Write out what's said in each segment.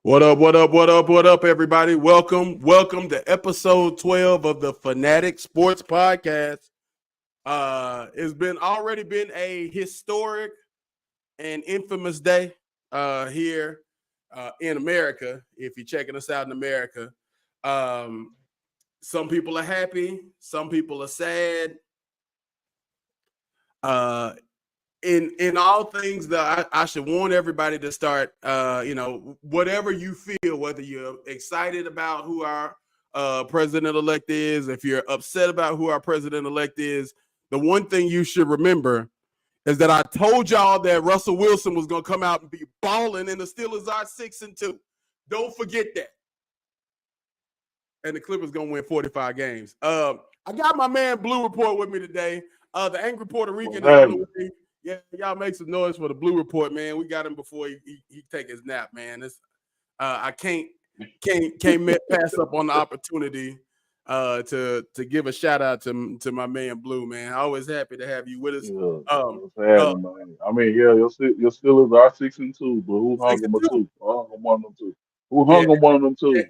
What up, what up, what up, what up, everybody? Welcome to episode 12 of the Fanatic Sports Podcast. It's already been a historic and infamous day here in America, if you're checking us out in America. Some people are happy, some people are sad. In all things that I should warn everybody to start, whatever you feel, whether you're excited about who our president-elect is, if you're upset about who our president-elect is, the one thing you should remember is that I told y'all that Russell Wilson was going to come out and be balling, and the Steelers are 6-2. Don't forget that. And the Clippers going to win 45 games. I got my man Blue Report with me today. The angry Puerto Rican is on the way. Yeah, y'all make some noise for the Blue Report, man. We got him before he take his nap, man. I can't pass up on the opportunity to give a shout out to my man Blue, man. Always happy to have you with us. Man. I mean, yeah, your Steelers are 6-2, but who hung them two? One of them two. Who hung them one of them two?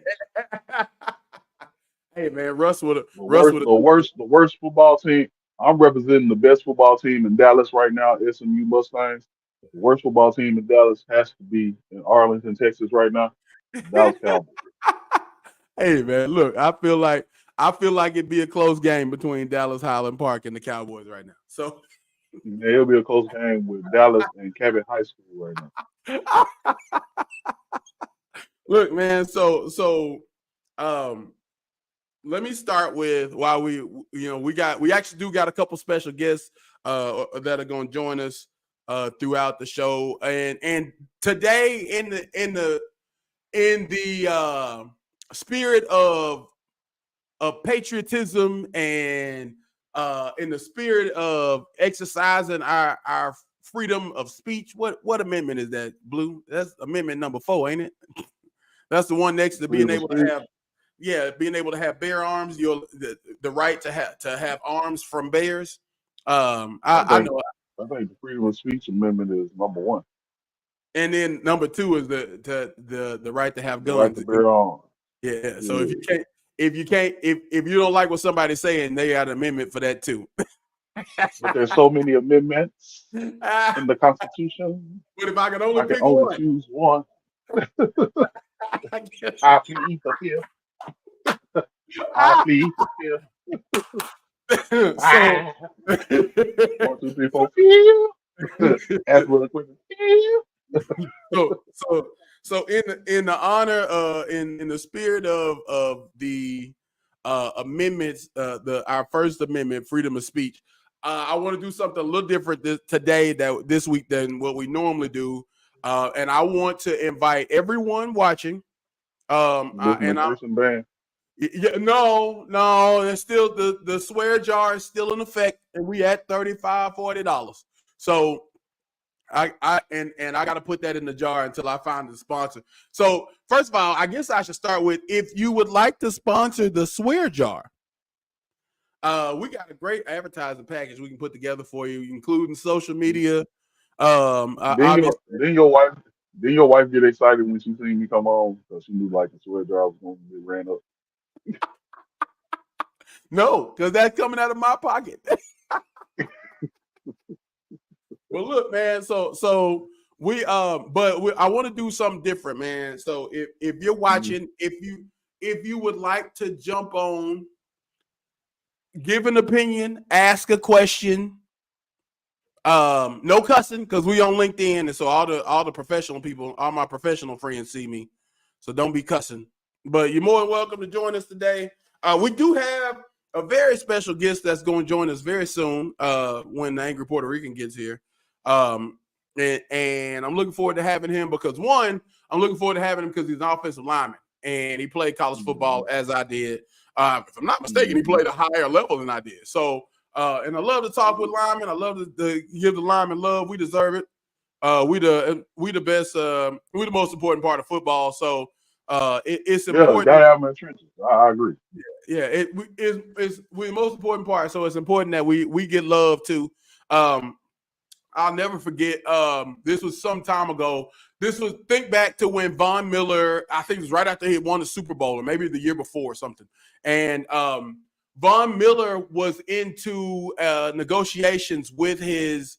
Hey man, Russ the worst football team. I'm representing the best football team in Dallas right now, SMU Mustangs. The worst football team in Dallas has to be in Arlington, Texas right now. Dallas Cowboys. Hey man, look, I feel like it'd be a close game between Dallas Highland Park and the Cowboys right now. So yeah, it'll be a close game with Dallas and Cabot High School right now. Look, man, so let me start with why we actually do got a couple special guests that are going to join us throughout the show, and today in the spirit of patriotism and in the spirit of exercising our freedom of speech. What amendment is that, Blue? That's amendment number 4, ain't it? That's the one next to being able to have. Yeah, being able to have bear arms, the right to have arms from bears. I know. I think the freedom of speech amendment is number 1, and then number 2 is the right to have guns. Right to bear arms. Yeah. So if you don't like what somebody's saying, they got an amendment for that too. But there's so many amendments in the Constitution. But if I can only choose one, I plead the fifth. I plead the fifth. 1, 2, 3, 4. As well quick. So in the honor in the spirit of the amendments, our First Amendment, freedom of speech, I want to do something a little different this week than what we normally do, and I want to invite everyone watching. Yeah, no, it's still the swear jar is still in effect, and we at $35-$40. So I got to put that in the jar until I find the sponsor. So first of all, I guess I should start with, if you would like to sponsor the swear jar, we got a great advertising package we can put together for you, including social media. Didn't your wife get excited when she seen me come on because she knew like the swear jar was going to be ran up? No, because that's coming out of my pocket. Well, look, man. So we I want to do something different, man. So if you're watching, if you would like to jump on, give an opinion, ask a question. No cussing, because we on LinkedIn, and so all the professional people, all my professional friends see me. So don't be cussing. But you're more than welcome to join us today. We do have a very special guest that's going to join us very soon when the angry Puerto Rican gets here. And I'm looking forward to having him because, one, I'm looking forward to having him because he's an offensive lineman and he played college football as I did. If I'm not mistaken, he played a higher level than I did. So, and I love to talk with linemen. I love to give the linemen love. We deserve it. We the best. We the most important part of football. So it's important. Yeah, I'm in the trenches. I agree. Yeah, it's the most important part. So it's important that we get love too. I'll never forget. This was some time ago. Think back to when Von Miller, I think it was right after he won the Super Bowl, or maybe the year before or something. And Von Miller was into negotiations with his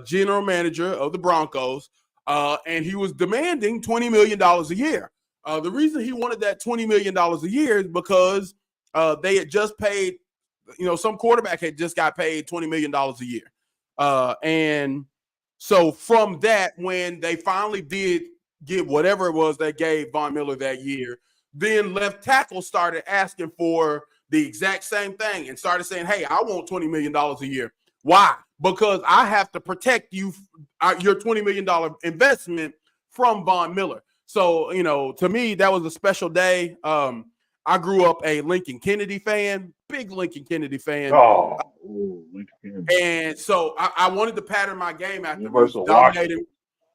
general manager of the Broncos, and he was demanding $20 million a year. The reason he wanted that $20 million a year is because they had just paid, some quarterback had just got paid $20 million a year. And so from that, when they finally did get whatever it was they gave Von Miller that year, then left tackle started asking for the exact same thing and started saying, hey, I want $20 million a year. Why? Because I have to protect you, your $20 million investment from Von Miller. So, to me, that was a special day. I grew up a Lincoln Kennedy fan, big Lincoln Kennedy fan. Lincoln Kennedy. And so I wanted to pattern my game after University of dominating.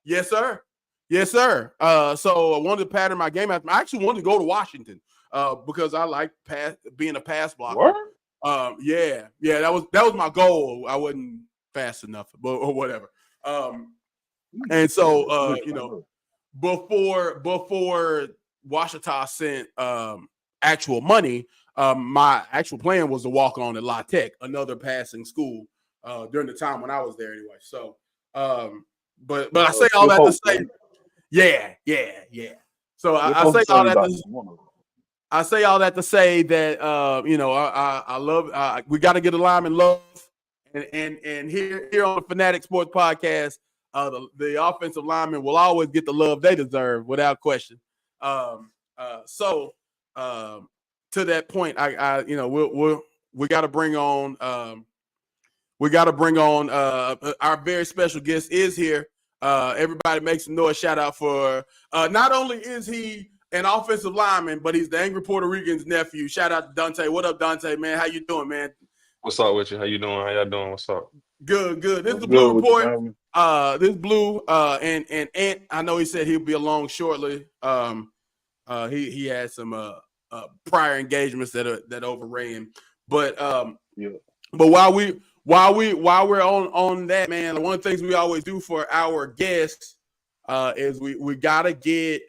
Yes, sir. Yes, sir. So I wanted to pattern my game after. I actually wanted to go to Washington because I like being a pass blocker. Yeah, that was my goal. I wasn't fast enough, or whatever. And so before Washita sent actual money, my actual plan was to walk on at La Tech, another passing school, during the time when I was there anyway. So, but I say all that to say, yeah. So I say all that to I say all that to say that I love. We got to get a lineman love, and here on the Fanatic Sports Podcast, the offensive linemen will always get the love they deserve without question. So to that point, we got to bring on our very special guest is here. Everybody make some noise. Shout out for not only is he an offensive lineman, but he's the angry Puerto Rican's nephew. Shout out to Dante. What up, Dante, man? How you doing, man? What's up with you? How you doing? How y'all doing? What's up? Good. This is the Blue Report. This is Blue, and Ant, I know he said he'll be along shortly. He had some prior engagements that overran. But but while we're on that, man, one of the things we always do for our guests is we gotta get,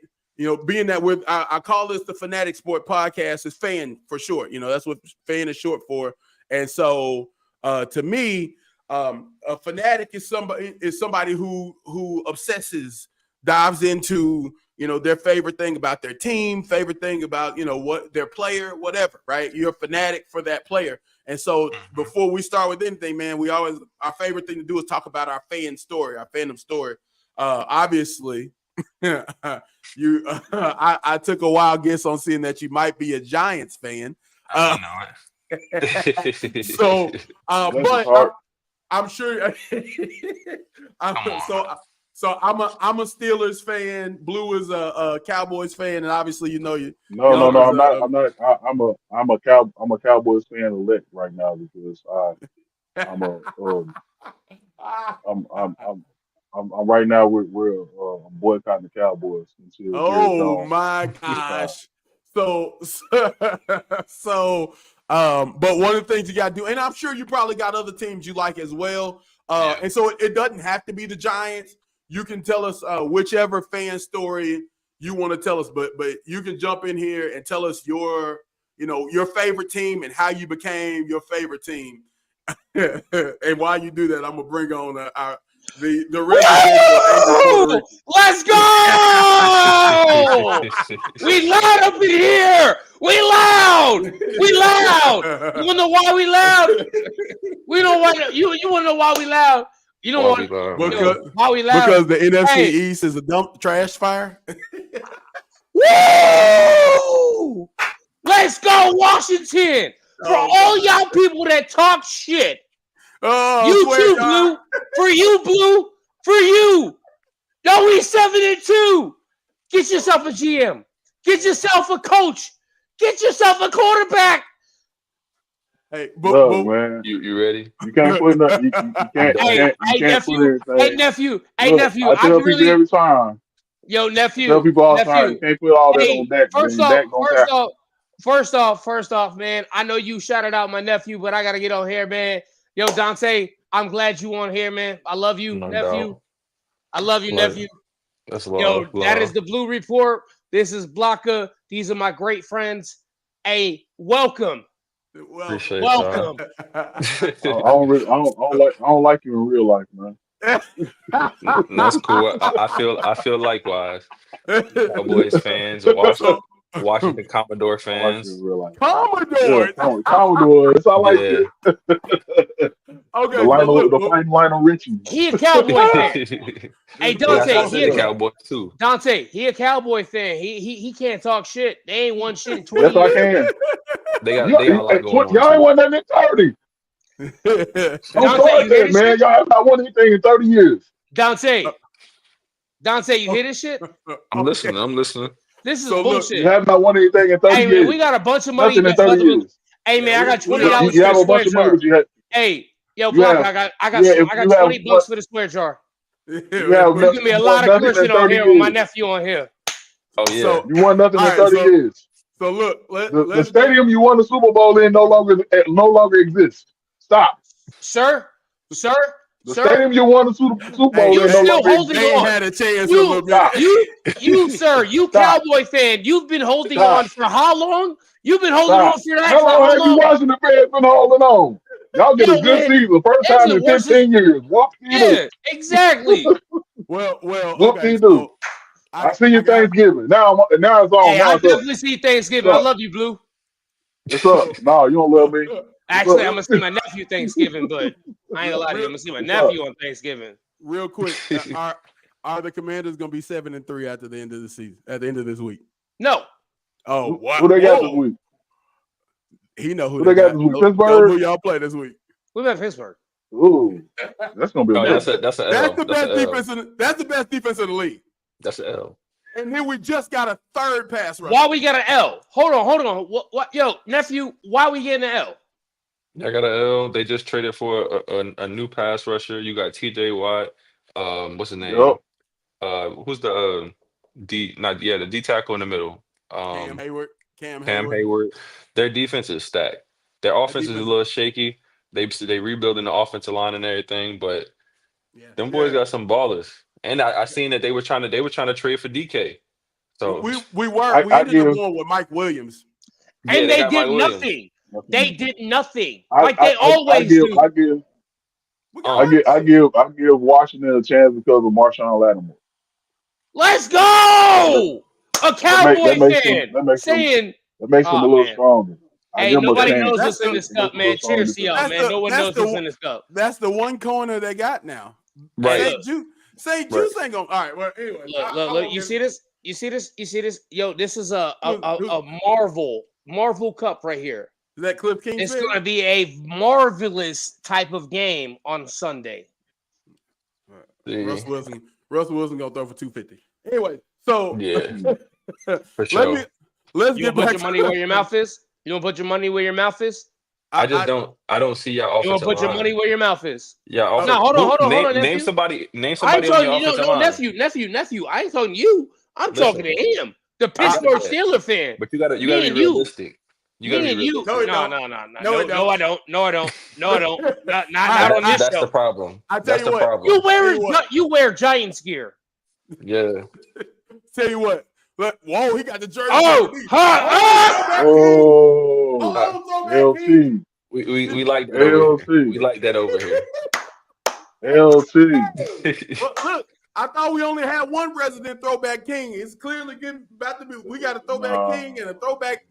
being that I call this the Fanatic Sport Podcast, is fan for short. That's what fan is short for. And so to me, a fanatic is somebody who obsesses, dives into their favorite thing about their team, favorite thing about what their player, whatever, right? You're a fanatic for that player. And so before we start with anything, man, our favorite thing to do is talk about our fandom story. Obviously, I took a wild guess on seeing that you might be a Giants fan. I know it. So, but I'm sure. So I'm a Steelers fan. Blue is a Cowboys fan, and obviously No, I'm not. I'm a Cowboys fan elect right now because I'm right now we're boycotting the Cowboys until. Oh my gosh! So, but one of the things you got to do, and I'm sure you probably got other teams you like as well. And so it doesn't have to be the Giants. You can tell us whichever fan story you want to tell us, but you can jump in here and tell us your favorite team and how you became your favorite team. And while you do that, I'm gonna bring on the resident. Let's go! We loud up in here. We loud. You wanna know why we loud? We don't want you. You wanna know why we loud? You know what? Why we loud? Because the NFC East is a dump trash fire. Woo! Let's go, Washington! For all y'all people that talk shit. You too, Blue. For you, Blue. For you. Yo, we 7-2. Get yourself a GM. Get yourself a coach. Get yourself a quarterback. Hey, man. You ready? You can't put nothing. You can't put everything. Hey, nephew. I tell people every time. Yo, nephew. Tell people all the time. You can't put all that on Dak. First off, man, I know you shouted out my nephew, but I got to get on here, man. Yo, Dante, I'm glad you on here, man. I love you, No nephew. doubt. I love you, nephew. That's Yo, love. that is the Blue Report. This is Blocka. These are my great friends. Hey, welcome. Appreciate Welcome. I don't like you in real life, man. That's cool. I feel likewise. Cowboys fans, Washington Commodore I don't like you in fans. real life. Commodore. Yeah, Commodore. It's all like Yeah. it. Okay, The fighting Lionel Richie. He a Cowboy fan. Hey, Yeah, Dante, I said the Cowboys too. Dante, he a Cowboy fan. He can't talk shit. They ain't won shit in 20 Yes, I years. can. They got a lot going on. Y'all ain't won nothing in 30. Don't Dante, start you hear that, this man. shit? Y'all have not won anything in 30 years. Dante, you hear this shit? I'm listening. This is So look, bullshit. You have not won anything in 30 Hey, years. man, we got a bunch of money. Nothing in 30 years. Hey, man, I got $20 You for have the a bunch swear of money, jar. but you have. Hey, yo, You Block, have- I got if you have $20 for the swear jar. You so, have You give me a lot of nothing in cursing on 30 here with my years. nephew on here. Oh yeah. You won nothing in all right, 30 years. So look, The let's stadium you won the Super Bowl in no longer exists. Stop. Sir. The stadium you won the Super Bowl You in no still longer holding exists. They on. had a chance You- a little bit. You, sir, you Stop. Cowboy fan. You've been holding Stop. on for how long? You've been holding Stop. on for that How for long how have you long? Washington fans been holding on? Y'all get Yo, a good man, season. First that's time the in worst 15 years. Whoop-de-doo. Yeah, exactly. Well, okay. Whoop-de-doo. So I see you I got- Thanksgiving. Now it's on. Hey, Now I it's up. definitely see Thanksgiving. I What's up? love you, Blue. What's up? No, you don't love me. Actually, up? I'm gonna see my nephew Thanksgiving, but I ain't gonna lie to you. I'm gonna see my What's nephew on Thanksgiving. real quick, are the Commanders gonna be 7-3 after the end of the season? At the end of this week? No, Oh, wow. Who they got this week? He know who Who they they got got. this week? Know Pittsburgh? who y'all play this week. we got Pittsburgh. Ooh, that's gonna be a Oh, mess. that's a L. That's the That's best a L. defense. That's the best defense in the league. That's a L. And then we just got a third pass rush. Why we got an L? Hold on. What? Yo, nephew, why we getting an L? I got a L. They just traded for a new pass rusher. You got TJ Watt. What's his name? Yup. Who's the the D tackle in the middle? Cam Hayward. Cam Hayward. Their defense is stacked. Their offense is a little shaky. They rebuilding the offensive line and everything, but them boys got some ballers. And I seen that they were trying to trade for DK. So we ended up going with Mike Williams. Yeah, And they got did Mike Williams. nothing. They did nothing. I They always do. I give Washington a chance because of Marshawn Lattimore. Let's go! A Cowboy fan saying that makes them a little stronger. Hey, nobody knows what's in this cup, man. Cheers to y'all, man. No one knows what's in this cup. That's the one corner they got now. Right. Say Juice ain't gonna. All right. Well, anyway. Look. You see this? You see this? Yo, this is a Marvel Cup right here. Is that Cliff King? It's going to be a marvelous type of game on Sunday. Russell Wilson gonna throw for 250. Anyway, so yeah, for sure. Let's you get put back your money where your mouth is. You don't put your money where your mouth is. I don't see your offensive line. You don't put your money where your mouth is. Yeah. No, hold on. Name nephew. somebody. Name I ain't somebody on talking, your offensive line. nephew. I ain't talking to you. I'm talking to him, the Pittsburgh Steelers fan. But you gotta be realistic. You gotta be realistic. No, I don't. Not on this That's show. the problem. That's the problem. You wear Giants gear. Yeah. Tell you what. Whoa, he got the jersey. LT. We like that over here. We like that over here. LT. Look, I thought we only had one resident throwback king. It's clearly getting about to be. We got a throwback king and a throwback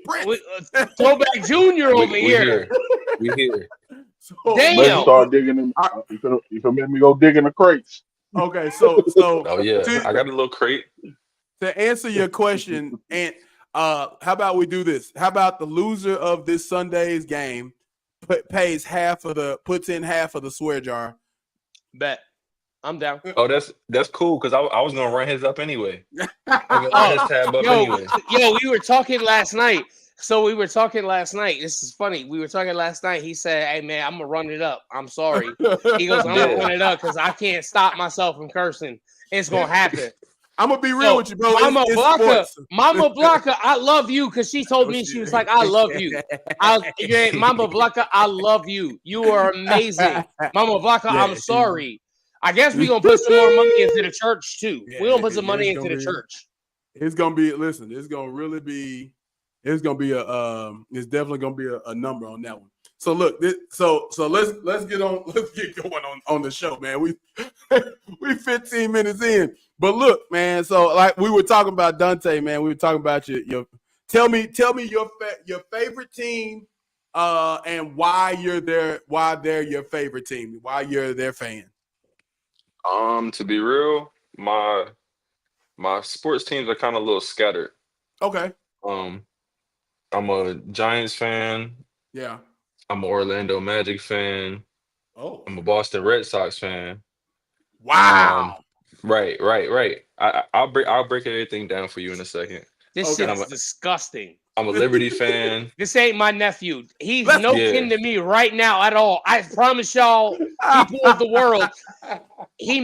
prince. Throwback junior over here. We here. So, damn. Let's start digging in. You can make me go dig in the crates. Okay, so oh yeah, I got a little crate. To answer your question, and how about we do this? How about the loser of this Sunday's game puts in half of the swear jar? Bet. I'm down. Oh, that's cool because I was gonna run his up anyway. I'm gonna run his tab up anyway. Yo, we were talking last night. This is funny. We were talking last night. He said, "Hey man, I'm gonna run it up. I'm sorry." He goes, "I'm gonna run it up because I can't stop myself from cursing. It's gonna happen." I'm gonna be real with you, bro. Mama Blanca, I love you because she told me she was like, I love you. Mama Blanca, I love you. You are amazing, Mama Blanca. I'm sorry. I guess we're gonna put some more money into the church too. We're gonna put some money into the church. It's gonna be it's gonna really be it's definitely gonna be a number on that one. So look, so let's get going on the show, man. We 15 minutes in. But look, man, so like we were talking about Dante, man. We were talking about your tell me your favorite team and why they're your favorite team, why you're their fan. To be real, my sports teams are kind of a little scattered. Okay. I'm a Giants fan. Yeah. I'm an Orlando Magic fan. Oh. I'm a Boston Red Sox fan. Wow. Right. I'll break everything down for you in a second. This shit is disgusting. I'm a Liberty fan. This ain't my nephew. He's no kin to me right now at all. I promise y'all, people of the world, we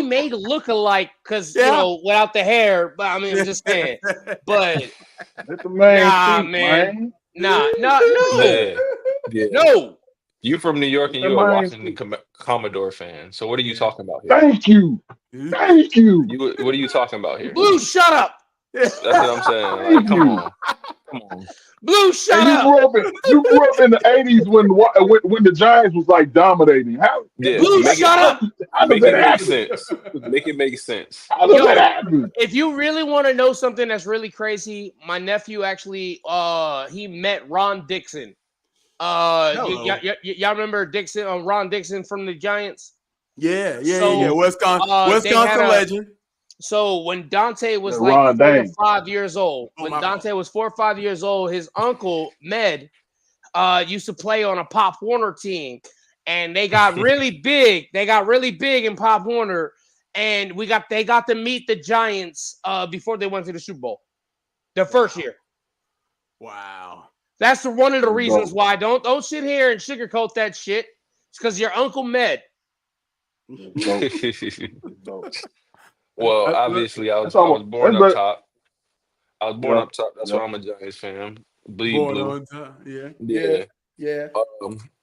made look alike because you know without the hair. But I mean, I'm just saying. But man. No. Yeah. No. You from New York and you're a Washington Commodore fan. So what are you talking about here? Thank you. What are you talking about here? Blue, shut up. That's what I'm saying. Like, come on. Blue, shut up. You grew up in the 80s when the Giants was like dominating. Blue, shut up. Make it make sense. Make it make sense. How does that happen? If you really want to know something that's really crazy, my nephew actually he met Ron Dixon. Y'all remember Dixon? Ron Dixon from the Giants. Yeah. Wisconsin legend. So when Dante was like 4 or 5 years old, was 4 or 5 years old, his uncle Med used to play on a Pop Warner team, and they got really big. They got really big in Pop Warner, and they got to meet the Giants before they went to the Super Bowl, the first year. Wow. That's one of the reasons why don't sit here and sugarcoat that shit. It's because your Uncle Med. Well, obviously, I was born up top. That's why I'm a Giants fan. Bleed blue. Yeah.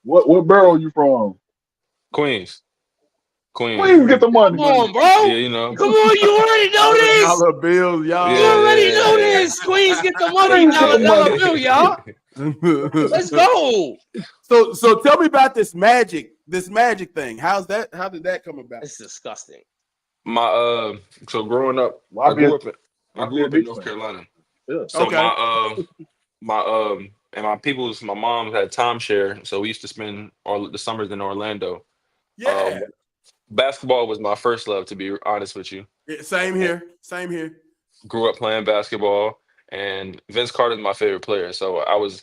What borough are you from? Queens. Get the money. Come on, bro. Yeah, you know. Come on, you already know this. Dollar bills, y'all. You already know this. Queens, get the money. Dollar bill, y'all. Let's go. So tell me about this magic thing. How did that come about? It's disgusting. So growing up, I grew up in North Carolina. Yeah. So my mom had timeshare, so we used to spend all the summers in Orlando. Yeah. Basketball was my first love, to be honest with you. Yeah, same here. Grew up playing basketball, and Vince Carter's my favorite player. So I was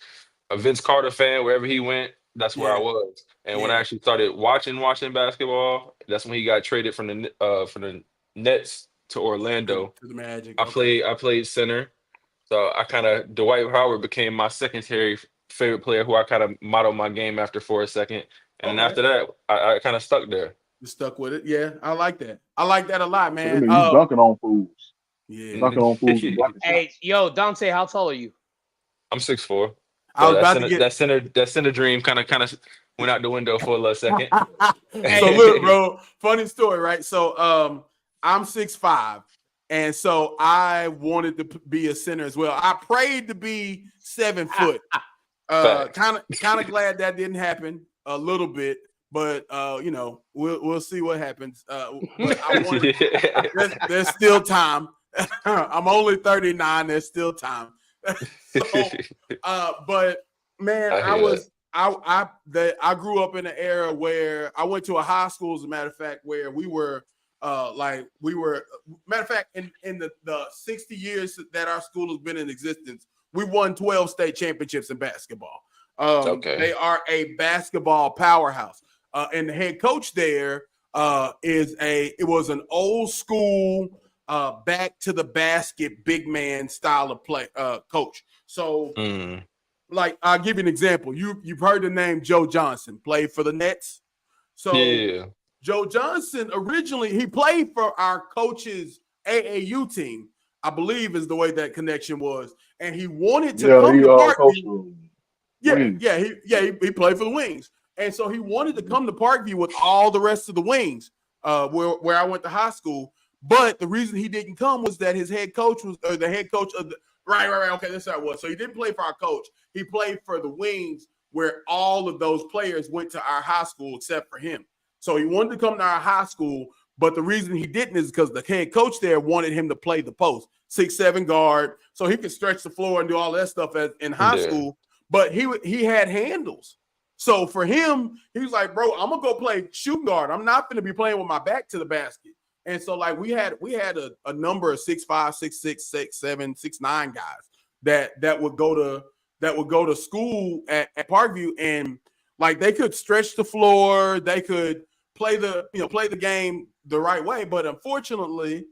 a Vince Carter fan wherever he went. That's where I was. And when I actually started watching basketball, that's when he got traded from the Nets to Orlando. To the Magic. I played center. So Dwight Howard became my secondary favorite player who I kind of modeled my game after for a second. And then after that, I kind of stuck there. You stuck with it? Yeah, I like that. I like that a lot, man. You dunking on fools. Yeah. Dunking on fools. Hey, yo, Dante, how tall are you? I'm 6'4". I was about to get that center dream kind of went out the window for a little second. So look, bro, funny story, right? So I'm 6'5", and so I wanted to be a center as well. I prayed to be 7 foot. Kind of glad that didn't happen a little bit, but we'll see what happens. There's still time. I'm only 39. There's still time. But man, I grew up in an era where I went to a high school, as a matter of fact, where we were matter of fact, in the 60 years that our school has been in existence, we won 12 state championships in basketball. They are a basketball powerhouse. And the head coach there it was an old school back to the basket big man style of play coach. So like I'll give you an example. You've heard the name Joe Johnson, played for the Nets. So Joe Johnson originally he played for our coach's AAU team, I believe is the way that connection was. And he wanted to Yeah, come he to coached Parkview. the Wings. He played for the Wings. And so he wanted to come to Parkview with all the rest of the Wings, where I went to high school. But the reason he didn't come was that his head coach was the head coach of the right. Okay, that's how it was. So he didn't play for our coach. He played for the Wings, where all of those players went to our high school except for him. So he wanted to come to our high school, but the reason he didn't is because the head coach there wanted him to play the post, 6'7" guard, so he could stretch the floor and do all that stuff in high school. But he had handles. So for him, he was like, bro, I'm gonna go play shooting guard. I'm not gonna be playing with my back to the basket. And so like we had a number of 6'5", 6'6", 6'7", 6'9" guys that would go to school at Parkview, and like they could stretch the floor, they could play the game the right way. But unfortunately,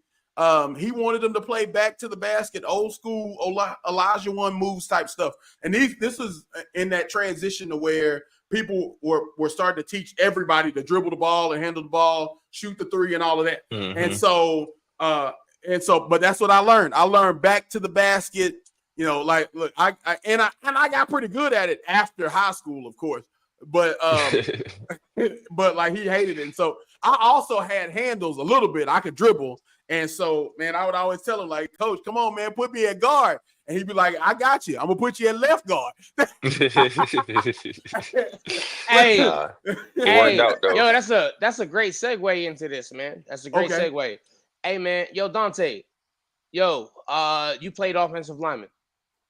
he wanted them to play back to the basket, old school Elijah One moves type stuff. And this was in that transition to where people were starting to teach everybody to dribble the ball and handle the ball, shoot the three, and all of that. Mm-hmm. And so, but that's what I learned. I learned back to the basket. Like, look, I got pretty good at it after high school, of course. But but like he hated it. And so I also had handles a little bit. I could dribble. And so, man, I would always tell him, like, Coach, come on, man, put me at guard. And he'd be like, I got you. I'm going to put you at left guard. Hey, yo, that's a great segue into this, man. That's a great segue. Hey, man, yo, Dante, you played offensive lineman.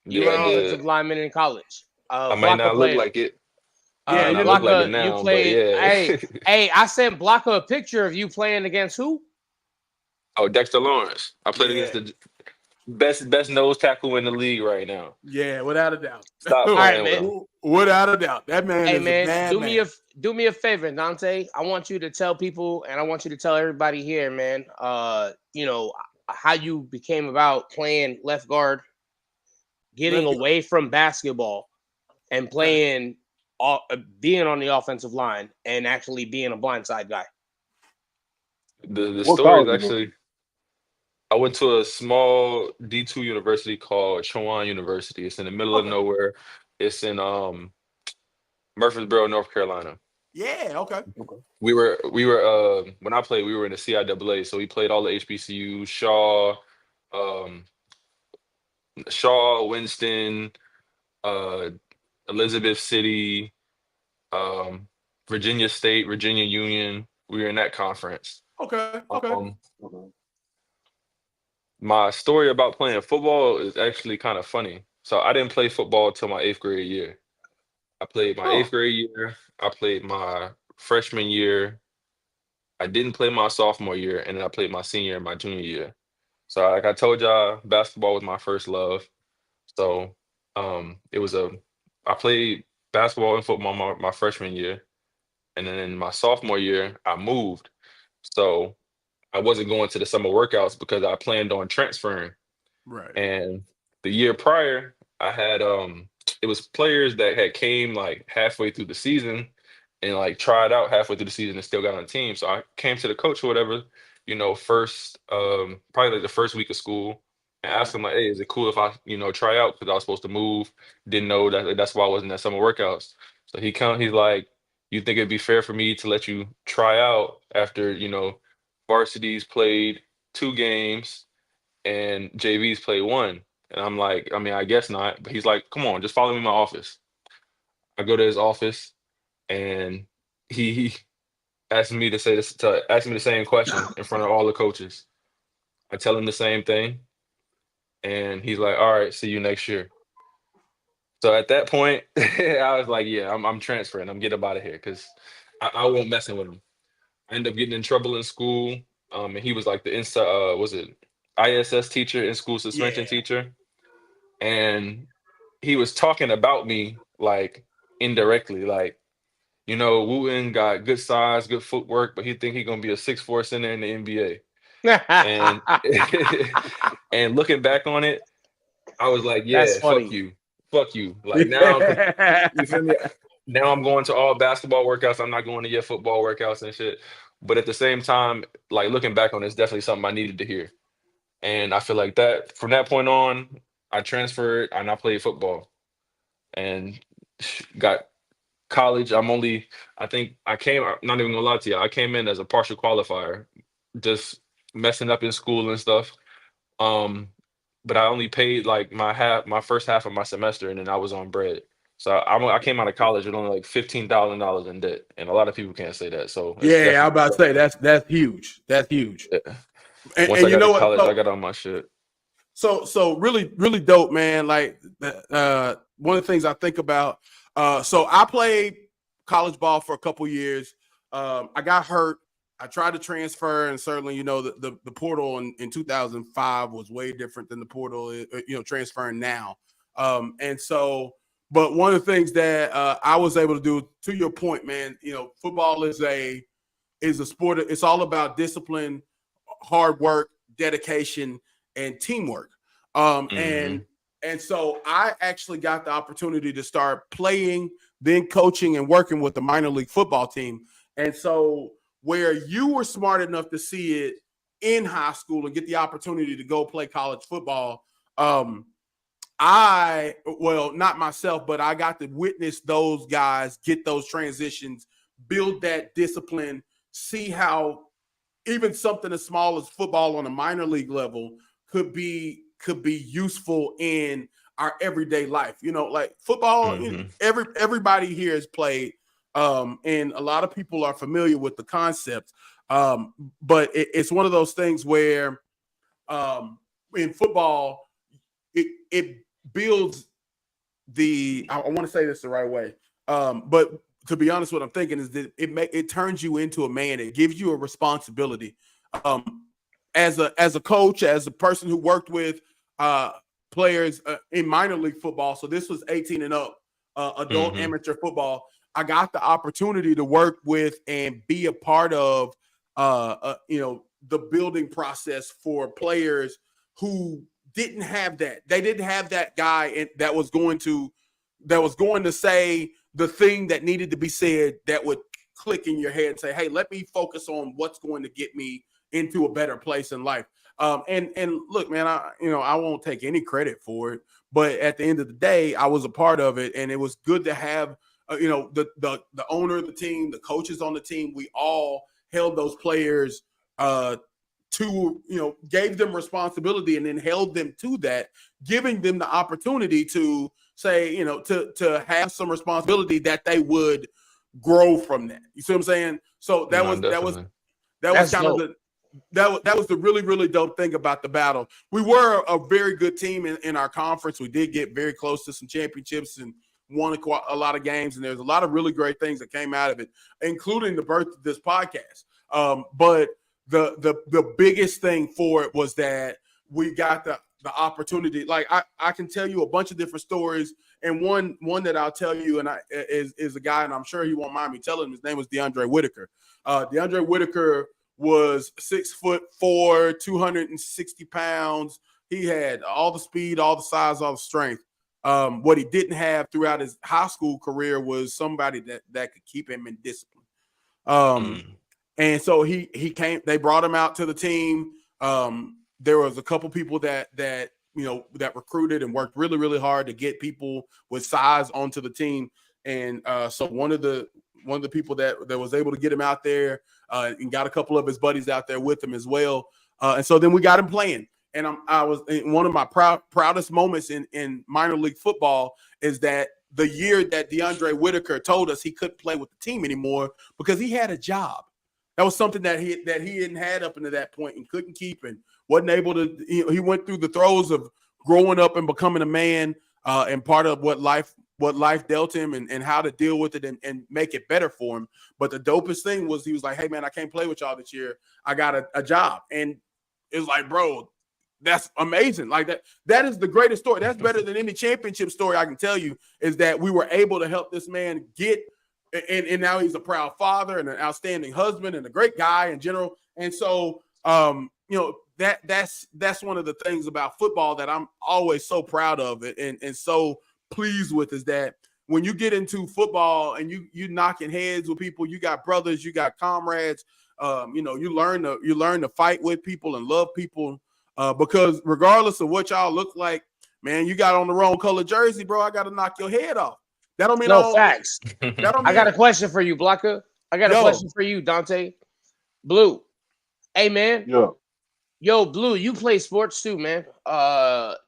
You were an offensive lineman in college. I might not look like it. Yeah, you look like it now, you played. Hey, I sent Blocker a picture of you playing against who? Oh, Dexter Lawrence. I played against the best nose tackle in the league right now. Yeah, without a doubt. Stop playing, man. Without a doubt. That man is a bad do me a favor, Dante. I want you to tell people, and I want you to tell everybody here, man, how you became about playing left guard, getting away from basketball, and playing, being on the offensive line, and actually being a blindside guy. The story is actually, I went to a small D2 university called Chowan University. It's in the middle of nowhere. It's in Murfreesboro, North Carolina. Yeah, okay. We were when I played, we were in the CIAA, so we played all the HBCUs, Shaw, Winston, Elizabeth City, Virginia State, Virginia Union. We were in that conference. Okay. My story about playing football is actually kind of funny. So I didn't play football till my 8th grade year. I played my 8th grade year. I played my freshman year. I didn't play my sophomore year, and then I played my senior and my junior year. So like I told y'all, basketball was my first love. So I played basketball and football my freshman year. And then in my sophomore year, I moved. So I wasn't going to the summer workouts because I planned on transferring. Right. And the year prior, I had it was players that had came like halfway through the season and like tried out halfway through the season and still got on the team. So I came to the coach or whatever, first probably like the first week of school, and asked him like, hey, is it cool if I, try out? Because I was supposed to move. Didn't know that's why I wasn't at summer workouts. So he's like, you think it'd be fair for me to let you try out after, varsities played 2 games and JVs played 1? And I'm like, I mean, I guess not. But he's like, come on, just follow me in my office. I go to his office and he asked me to ask me the same question in front of all the coaches. I tell him the same thing. And he's like, all right, see you next year. So at that point, I was like, yeah, I'm transferring. I'm getting up out of here because I won't messing with him. I ended up getting in trouble in school. And he was like the ISS teacher, in school suspension teacher. And he was talking about me like indirectly, like, Wooten got good size, good footwork, but he think he gonna be a 6'4" center in the NBA. And and looking back on it, I was like, yeah, fuck you. Like now, you feel me? Now I'm going to all basketball workouts. I'm not going to your football workouts and shit. But at the same time, like looking back on it, it's definitely something I needed to hear. And I feel like that from that point on, I transferred and I played football and got college. I think I'm not even gonna lie to you, I came in as a partial qualifier, just messing up in school and stuff. Um, but I only paid like my first half of my semester, and then I was on bread. So I came out of college with only like $15,000 in debt, and a lot of people can't say that. So it's Yeah, I'm definitely about to say that's huge. That's huge. yeah. Once And I you got know to what? college, I got all my shit. So really, really dope, man. Like one of the things I think about. So I played college ball for a couple years. I got hurt. I tried to transfer, and certainly, the portal in 2005 was way different than the portal, transferring now. And so, but one of the things that I was able to do, to your point, man, football is a sport. It's all about discipline, hard work, dedication, and teamwork. Mm-hmm. And so I actually got the opportunity to start playing, then coaching and working with the minor league football team. And so where you were smart enough to see it in high school and get the opportunity to go play college football, not myself, but I got to witness those guys get those transitions, build that discipline, see how even something as small as football on a minor league level could be useful in our everyday life. Like football, Mm-hmm. Everybody here has played, and a lot of people are familiar with the concept. But it's one of those things where in football, it builds I want to say this the right way, but to be honest, what I'm thinking is that it turns you into a man. It gives you a responsibility. As a coach, as a person who worked with players in minor league football, so this was 18 and up, adult Mm-hmm. amateur football. I got the opportunity to work with and be a part of, the building process for players who didn't have that. They didn't have that guy that was going to say the thing that needed to be said that would click in your head and say, hey, let me focus on what's going to get me into a better place in life. And look, man, I won't take any credit for it, but at the end of the day, I was a part of it, and it was good to have, the owner of the team, the coaches on the team. We all held those players gave them responsibility and then held them to that, giving them the opportunity to say, to have some responsibility that they would grow from that. You see what I'm saying? So that was kind of that was the really, really dope thing about the battle. We were a very good team in our conference. We did get very close to some championships and won a lot of games. And there's a lot of really great things that came out of it, including the birth of this podcast. But the biggest thing for it was that we got the opportunity. Like I can tell you a bunch of different stories, and one that I'll tell you, and is a guy, and I'm sure he won't mind me telling him. His name was DeAndre Whitaker. DeAndre Whitaker was 6'4", 260 pounds. He had all the speed, all the size, all the strength. What he didn't have throughout his high school career was somebody that could keep him in discipline. And so he came. They brought him out to the team. There was a couple people that recruited and worked really, really hard to get people with size onto the team. And so one of the people that was able to get him out there and got a couple of his buddies out there with him as well. And so then we got him playing. And I was in one of my proudest moments in minor league football is that the year that DeAndre Whitaker told us he couldn't play with the team anymore because he had a job. That was something that he hadn't had up until that point and couldn't keep and wasn't able to. He went through the throes of growing up and becoming a man, and part of what life dealt him and how to deal with it and make it better for him. But the dopest thing was he was like, hey, man, I can't play with y'all this year. I got a job. And it was like, bro, that's amazing. Like that is the greatest story. That's better than any championship story I can tell you, is that we were able to help this man get, and now he's a proud father and an outstanding husband and a great guy in general. And so, that's one of the things about football that I'm always so proud of it and so pleased with, is that when you get into football and you knocking heads with people, you got brothers, you got comrades, you learn to fight with people and love people. because regardless of what y'all look like, man, you got on the wrong color jersey, bro. I got to knock your head off. That don't mean facts. That don't mean, I got a question for you, Blanca. I got a question for you, Dante. Blue. Hey, man. Yeah. Yo, Blue, you play sports too, man.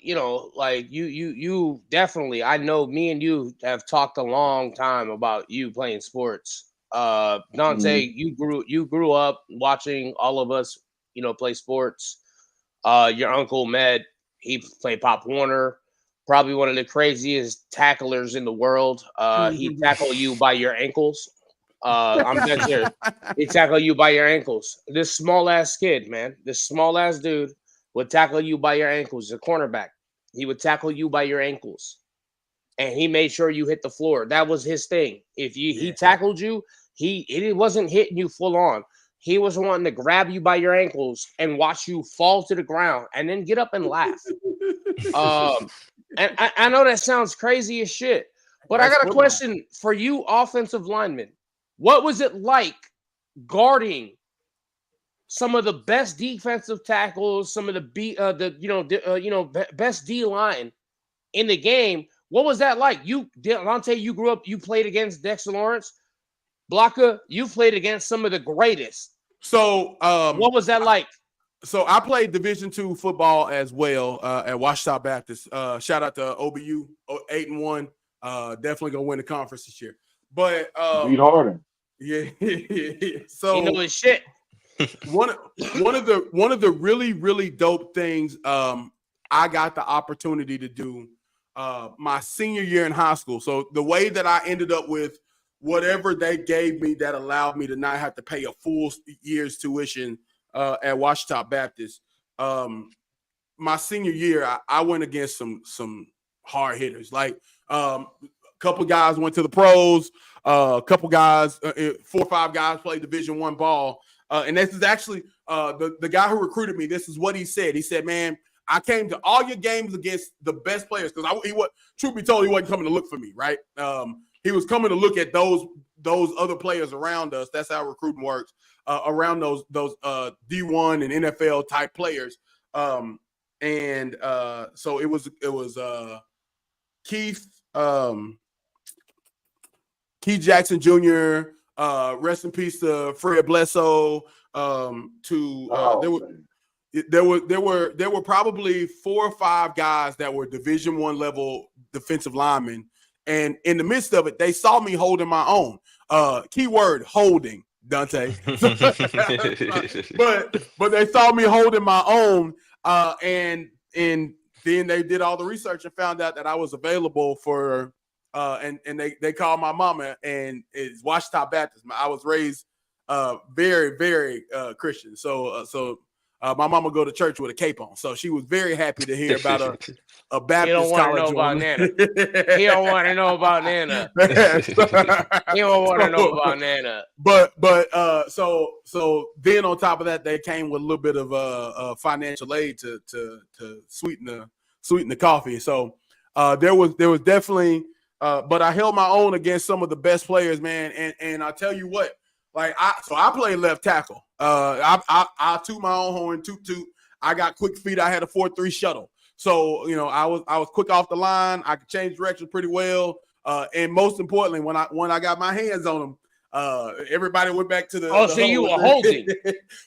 You know, like you definitely. I know me and you have talked a long time about you playing sports. Dante, you grew up watching all of us, you know, play sports. Your uncle Med, he played Pop Warner, probably one of the craziest tacklers in the world. He tackled you by your ankles. I'm dead serious. He tackle you by your ankles. This small ass kid, man, this small ass dude would tackle you by your ankles. The cornerback, he would tackle you by your ankles, and he made sure you hit the floor. That was his thing. If he tackled you, it wasn't hitting you full on. He was wanting to grab you by your ankles and watch you fall to the ground, and then get up and laugh. And I know that sounds crazy as shit, but I got a question for you, offensive linemen. What was it like guarding some of the best defensive tackles, some of the best D line in the game? What was that like? Dante, you grew up, you played against Dexter Lawrence. Blanca, you played against some of the greatest. So, what was that like? So I played Division II football as well at Washita Baptist. Shout out to OBU, 8-1. Definitely gonna win the conference this year. But beat Harden. Yeah. So you know his shit. One of the really dope things I got the opportunity to do my senior year in high school. So the way that I ended up with whatever they gave me that allowed me to not have to pay a full year's tuition at Washita Baptist. My senior year, I went against some hard hitters. Like a couple guys went to the pros. A couple guys, 4 or 5 guys played Division I ball. And this is actually the guy who recruited me. This is what he said. He said, man, I came to all your games against the best players because truth be told, he wasn't coming to look for me, right? He was coming to look at those other players around us. That's how recruiting works, around those D1 and NFL type players. So it was Keith Jackson Jr. Rest in peace to Fred Bledsoe. There were probably 4 or 5 guys that were Division I level defensive linemen, and in the midst of it, they saw me holding my own. Keyword holding, Dante. but they saw me holding my own, and then they did all the research and found out that I was available for. And they called my mama, and it's Washita Baptist. I was raised very, very Christian. So my mama go to church with a cape on. So she was very happy to hear about a Baptist college. He don't want to know about Nana. He don't want to know about Nana. But so then on top of that, they came with a little bit of financial aid to sweeten the coffee. So there was definitely. But I held my own against some of the best players, man. And I tell you what, like I played left tackle. I toot my own horn, toot. I got quick feet. I had a 4.3 shuttle. So, I was quick off the line. I could change direction pretty well. And most importantly, when I got my hands on them, everybody went back to the. Oh, so you were holding.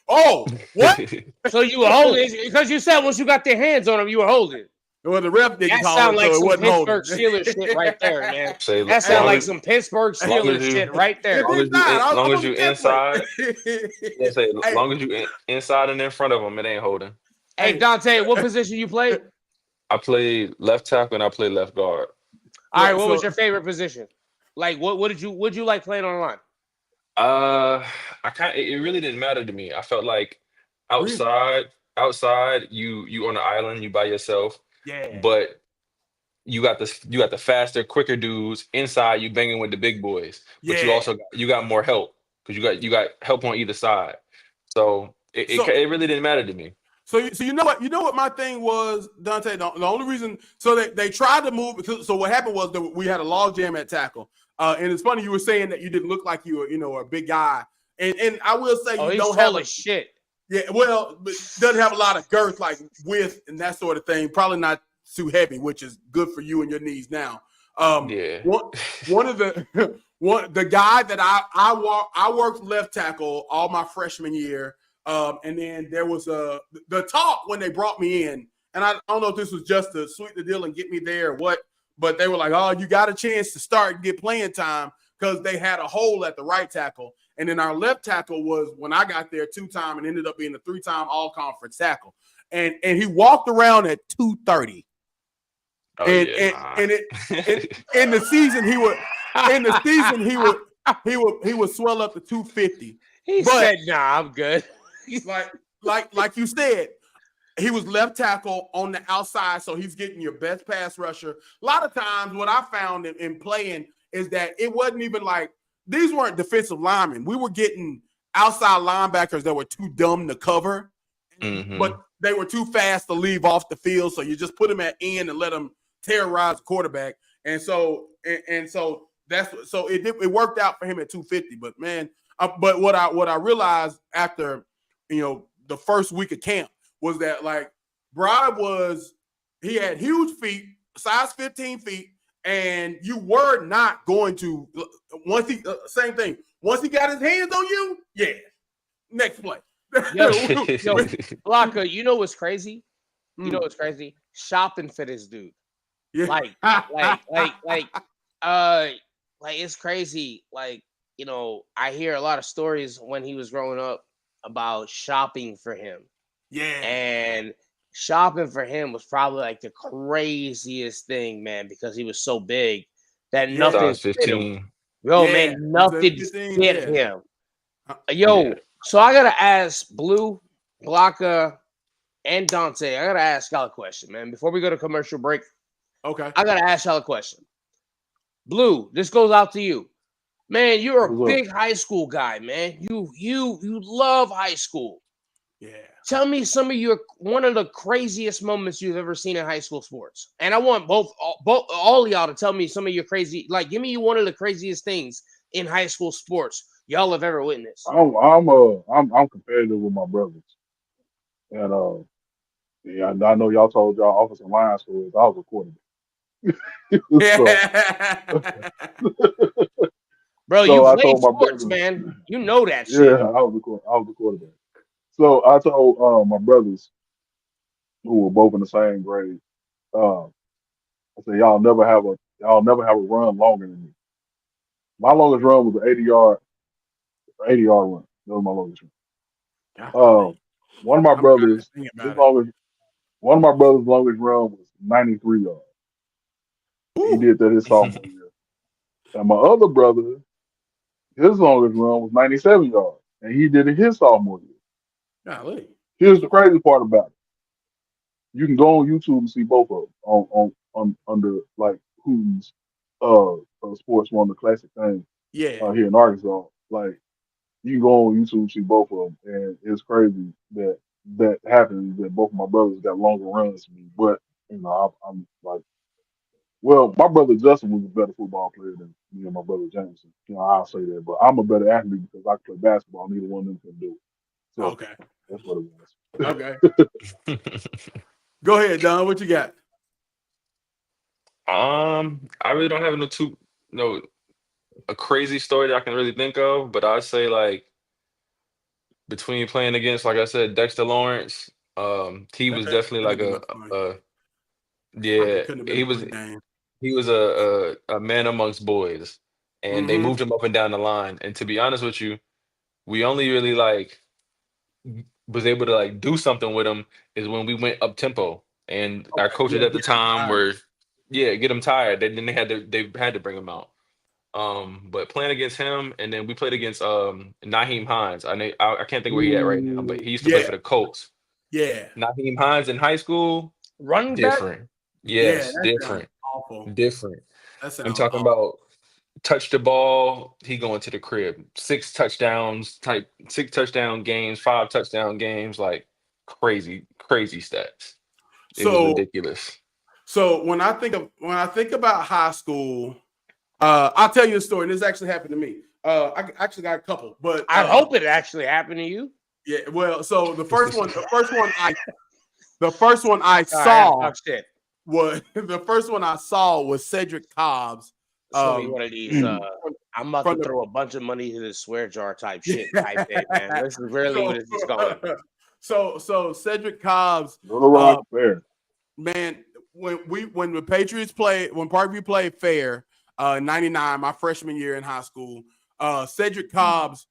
Oh, what? So you were holding because you said once you got their hands on them, you were holding. Well, the ref didn't call sound it, like so some it wasn't Pittsburgh holding. Steelers shit right there, man. That sounds like some Pittsburgh Steelers shit right there. As long as you inside, long as you inside and in front of them, it ain't holding. Hey, Dante, what position you played? I played left tackle and I played left guard. All right, what was your favorite position? Like, what did you like playing on the line? It really didn't matter to me. I felt like outside, you on the island, you by yourself. Yeah. But you got the faster, quicker dudes. Inside, you banging with the big boys. But you also got more help because you got help on either side. So it really didn't matter to me. So you know what my thing was, Dante. The only reason they tried to move. So what happened was that we had a log jam at tackle, and it's funny you were sayere saying that you didn't look like you were a big guy, and I will say you don't have a shit. Yeah, well, but doesn't have a lot of girth, like width and that sort of thing. Probably not too heavy, which is good for you and your knees now. Yeah. One of the the guy that I worked left tackle all my freshman year, and then there was the talk when they brought me in, and I don't know if this was just to sweeten the deal and get me there or what, but they were like, "Oh, you got a chance to start and get playing time," because they had a hole at the right tackle. And then our left tackle was, when I got there, 2-time and ended up being a 3-time all-conference tackle. And he walked around at 230. Oh, and yeah, in the season he would swell up to 250. He said, "Nah, I'm good." like you said, he was left tackle on the outside, so he's getting your best pass rusher. A lot of times what I found in playing is that it wasn't even like, these weren't defensive linemen. We were getting outside linebackers that were too dumb to cover, but they were too fast to leave off the field. So you just put them at end and let them terrorize the quarterback. And so it worked out for him at 250. But man, but what I realized after the first week of camp was that, like, he had huge feet, size 15 feet. And you were not going to, same thing. Once he got his hands on you, yeah, next play. Yo, Blanca, you know what's crazy? You know what's crazy? Shopping for this dude. Yeah. Like it's crazy. Like, I hear a lot of stories when he was growing up about shopping for him. Yeah. And shopping for him was probably like the craziest thing, man, because he was so big that nothing fit him. Man, nothing fit him. So I gotta ask Blue, Blanca, and Dante. I gotta ask y'all a question, man. Before we go to commercial break, okay, I gotta ask y'all a question. Blue, this goes out to you, man. You're a big high school guy, man. You love high school. Yeah. Tell me one of the craziest moments you've ever seen in high school sports. And I want all of y'all to tell me some of your crazy, like, give me one of the craziest things in high school sports y'all have ever witnessed. I'm competitive with my brothers. And I know y'all told y'all offensive line stories. I was a quarterback. Bro, you played sports, man. You know that shit. Yeah, I was a quarterback. So I told my brothers, who were both in the same grade, I said, y'all never have a run longer than me. My longest run was an 80-yard run. That was my longest run. One of my brothers' longest run was 93 yards. He did that his sophomore year. And my other brother, his longest run was 97 yards, and he did it his sophomore year. Golly. Here's the crazy part about it. You can go on YouTube and see both of them on under like who's sports, one of the classic things. Yeah. Here in Arkansas, like, you can go on YouTube and see both of them, and it's crazy that happened. That both of my brothers got longer runs than me, but I'm like, well, my brother Justin was a better football player than me and my brother Jameson. I'll say that, but I'm a better athlete because I play basketball. Neither one of them can do it. So okay, that's what it was. Okay. Go ahead, Don. What you got? I really don't have a crazy story that I can really think of, but I'd say, like, between playing against, like I said, Dexter Lawrence, he was definitely like he was a man amongst boys, and they moved him up and down the line. And to be honest with you, we only really was able to do something with him is when we went up tempo, and our coaches at the time were get him tired. Then they had to bring him out. But playing against him, and then we played against Naheem Hines. I can't think where he at right now, but he used to play for the Colts. Yeah, Naheem Hines in high school, running different. Back? Yes, different. Awful. Different. I'm talking about touch the ball, he going to the crib. 6 touchdown games, 5 touchdown games, like crazy stats. It was ridiculous. So when I think about high school, I'll tell you a story. And this actually happened to me. I actually got a couple, but I hope it actually happened to you. Yeah, well, so the first one I saw was Cedric Cobb's. Show me one of these. I'm about to throw a bunch of money into this swear jar type shit. Type thing, man. This is really where this is going. So Cedric Cobb's. Man, when the Patriots played, when Parkview played fair, 99, my freshman year in high school, Cedric Cobb's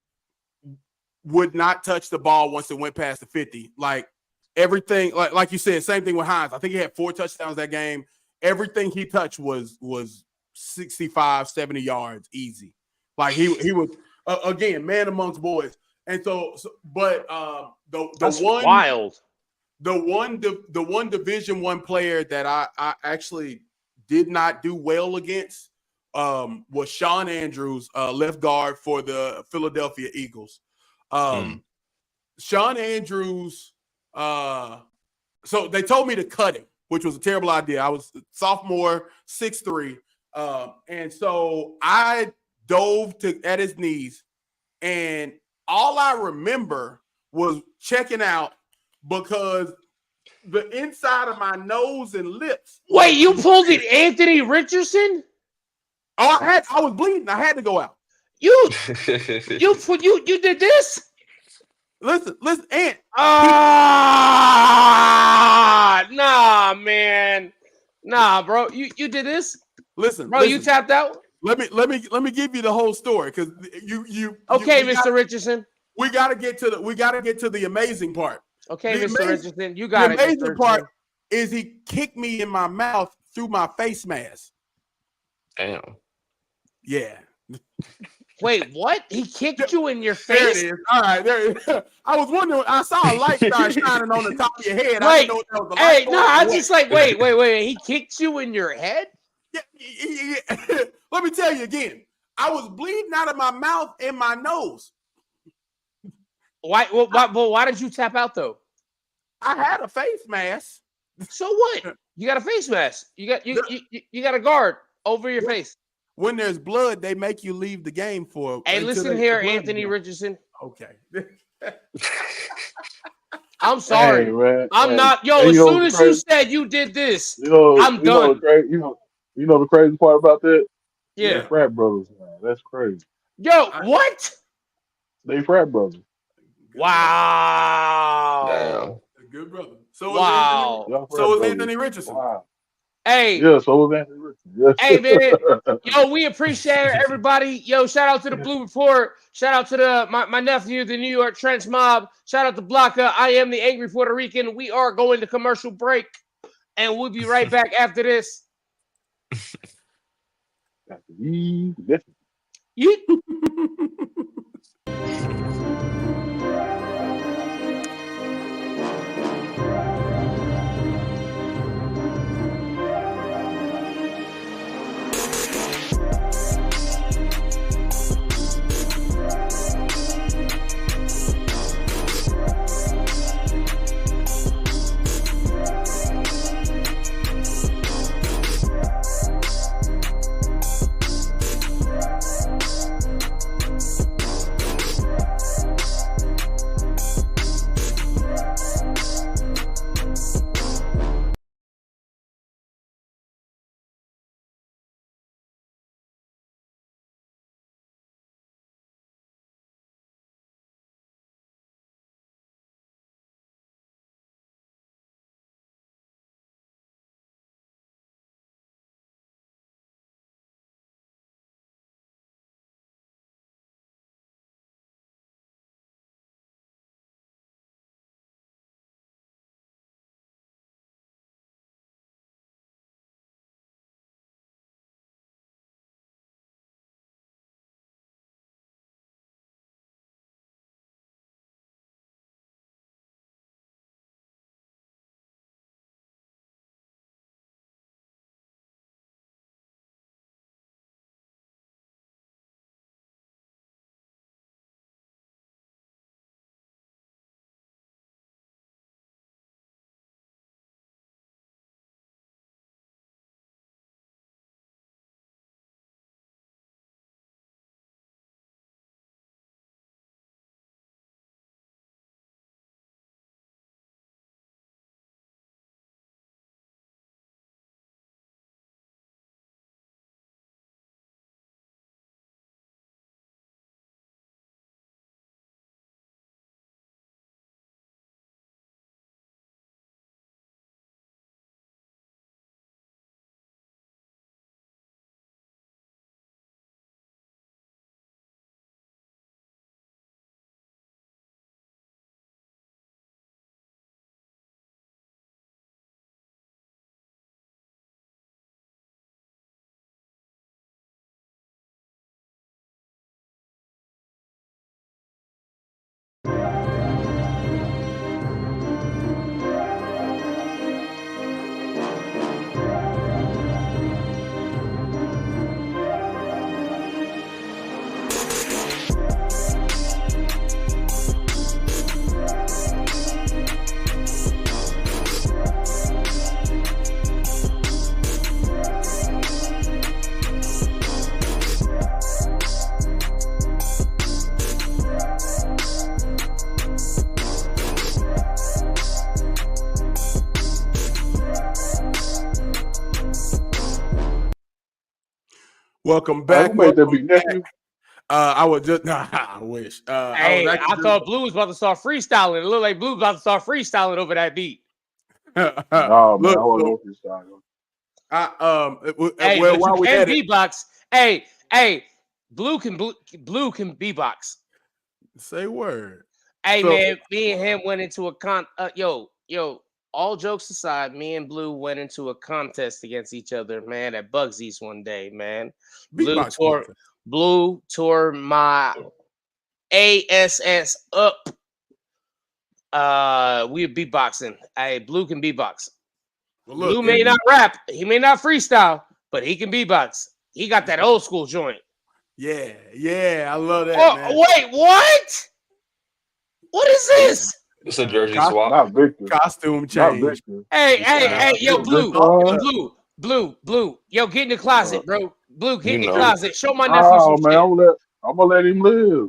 would not touch the ball once it went past the 50. Like everything, like you said, same thing with Hines. I think he had 4 touchdowns that game. Everything he touched was 65, 70 yards easy. Like he was again, man amongst boys. And but that's wild. The one Division I player that I actually did not do well against was Sean Andrews, left guard for the Philadelphia Eagles. Sean Andrews, so they told me to cut him, which was a terrible idea. I was sophomore, 6'3", and so I dove at his knees, and all I remember was checking out because the inside of my nose and lips. Wait, you pulled it, Anthony Richardson? Oh, I was bleeding. I had to go out. You did this? Listen, Ant. Nah, man. Nah, bro. You did this? Listen, bro, you tapped out? Let me give you the whole story because you okay, Mr. Richardson. We gotta get to the amazing part. Okay, Mr. Richardson, you got it. The amazing part is he kicked me in my mouth through my face mask. Damn. Yeah. Wait, what? He kicked you in your face? There it is. All right, there it is. I was wondering. I saw a light start shining on the top of your head. I didn't know that was the light. Hey, no, I just like wait. He kicked you in your head? Yeah. Let me tell you again. I was bleeding out of my mouth and my nose. Why? Well, why did you tap out though? I had a face mask. So what? You got a face mask. You got a guard over your face. When there's blood, they make you leave the game for. Hey, listen here, Anthony Richardson. Okay. I'm sorry. Hey, I'm not. Yo, as soon as you said you did this, I'm done. You know the crazy part about that? Yeah. They're frat brothers now. That's crazy. Yo, what? They frat brothers. Wow. Good brother. So was Anthony Richardson. Wow. Hey. Yeah, so was Anthony Richardson. Yes. Hey, man. Yo, we appreciate everybody. Yo, shout out to the Blue Report. Shout out to my nephew, the New York Trench Mob. Shout out to Blanca. I am the Angry Puerto Rican. We are going to commercial break, and we'll be right back after this. Welcome back. Who made that beat, nephew? I would just I wish. I thought Blue was about to start freestyling. It looked like Blue was about to start freestyling over that beat. Nah, man, I wasn't on freestyling. Well, while we had beatbox, Blue can beatbox. Say word. Hey, so, man, me and him went into a all jokes aside, me and Blue went into a contest against each other, man, at Bugsy's one day, man. Blue tore my ASS up. We were beatboxing. Hey, Blue can beatbox. Well, look, Blue may not rap, he may not freestyle, but he can beatbox. He got that old school joint. Yeah, I love that. Man. Wait, what? What is this? It's a jersey swap. Not Victor. Costume change. Hey, yo, Blue. Yo, get in the closet, bro. Blue, get in the closet. Show my nephew some shit. I'm gonna let him live.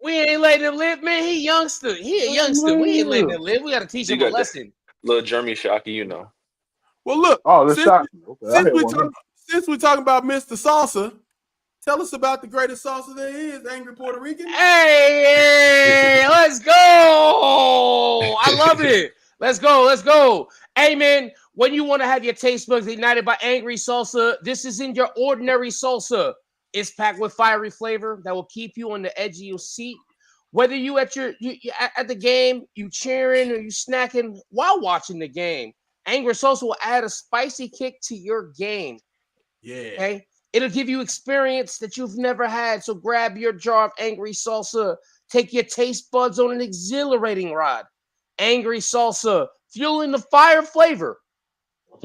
We ain't letting him live, man. He youngster. He a youngster. We ain't letting him live. We gotta teach him a lesson. Little Jeremy Shockey, you know. Well, look. Since we're talking about Mr. Salsa, tell us about the greatest salsa there is, Angry Puerto Rican. Hey, let's go. I love it. Let's go. Hey, man, when you want to have your taste buds ignited by Angry Salsa, this isn't your ordinary salsa. It's packed with fiery flavor that will keep you on the edge of your seat. Whether you at the game, you cheering or you snacking while watching the game, Angry Salsa will add a spicy kick to your game. Yeah. Okay. It'll give you experience that you've never had. So grab your jar of Angry Salsa. Take your taste buds on an exhilarating ride. Angry Salsa, fueling the fire flavor.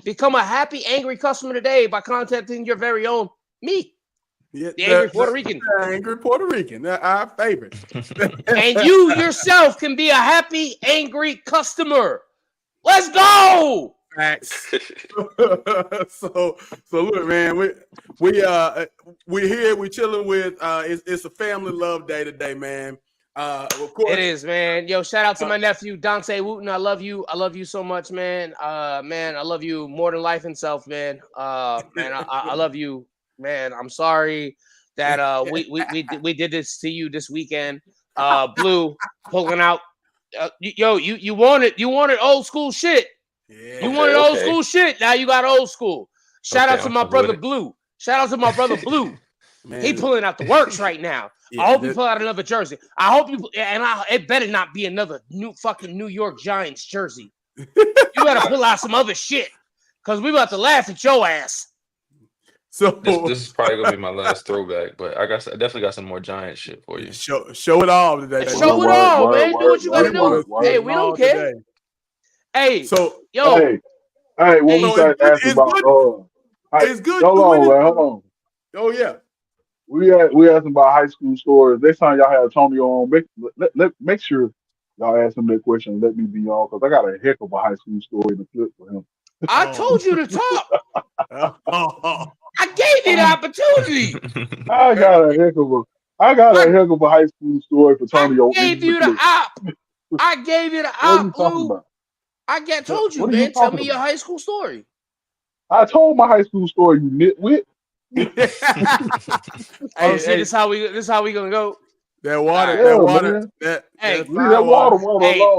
Become a happy, angry customer today by contacting your very own me. Yeah, the Angry Puerto Rican. Angry Puerto Rican, our favorite. And you yourself can be a happy, angry customer. Let's go. Facts. so look, man, we're here, we're chilling with it's a family love day today, man. Of course it is, man. Yo, shout out to my nephew Dante Wooten. I love you so much, man. Man, I love you more than life itself, man. Man, I love you, man. I'm sorry that we did this to you this weekend. Blue pulling out. You wanted old school shit. Yeah. You wanted old school shit. Now you got old school. Shout out to my brother Blue. Man. He pulling out the works right now. Yeah, I hope you pull out another jersey. I hope you, it better not be another New York Giants jersey. You better pull out some other shit, because we about to laugh at your ass. So this is probably gonna be my last throwback, but I definitely got some more Giant shit for you. Show it all today. Show it all, man. Do what you gotta do. Hey, we don't care. Hey, so hey, what we start asking about? It's good. Hold on. Oh yeah. We asked him about high school stories. Next time y'all have Tony on, make sure y'all ask him that question and let me be on, because I got a heck of a high school story to flip for him. I told you to talk. I gave you the opportunity. I got a heck of a high school story for Tony on. I gave you the op, Blue. I told you, man. Tell me your high school story. I told my high school story, you nitwit. Hey, this is how we gonna go. That water. Hey,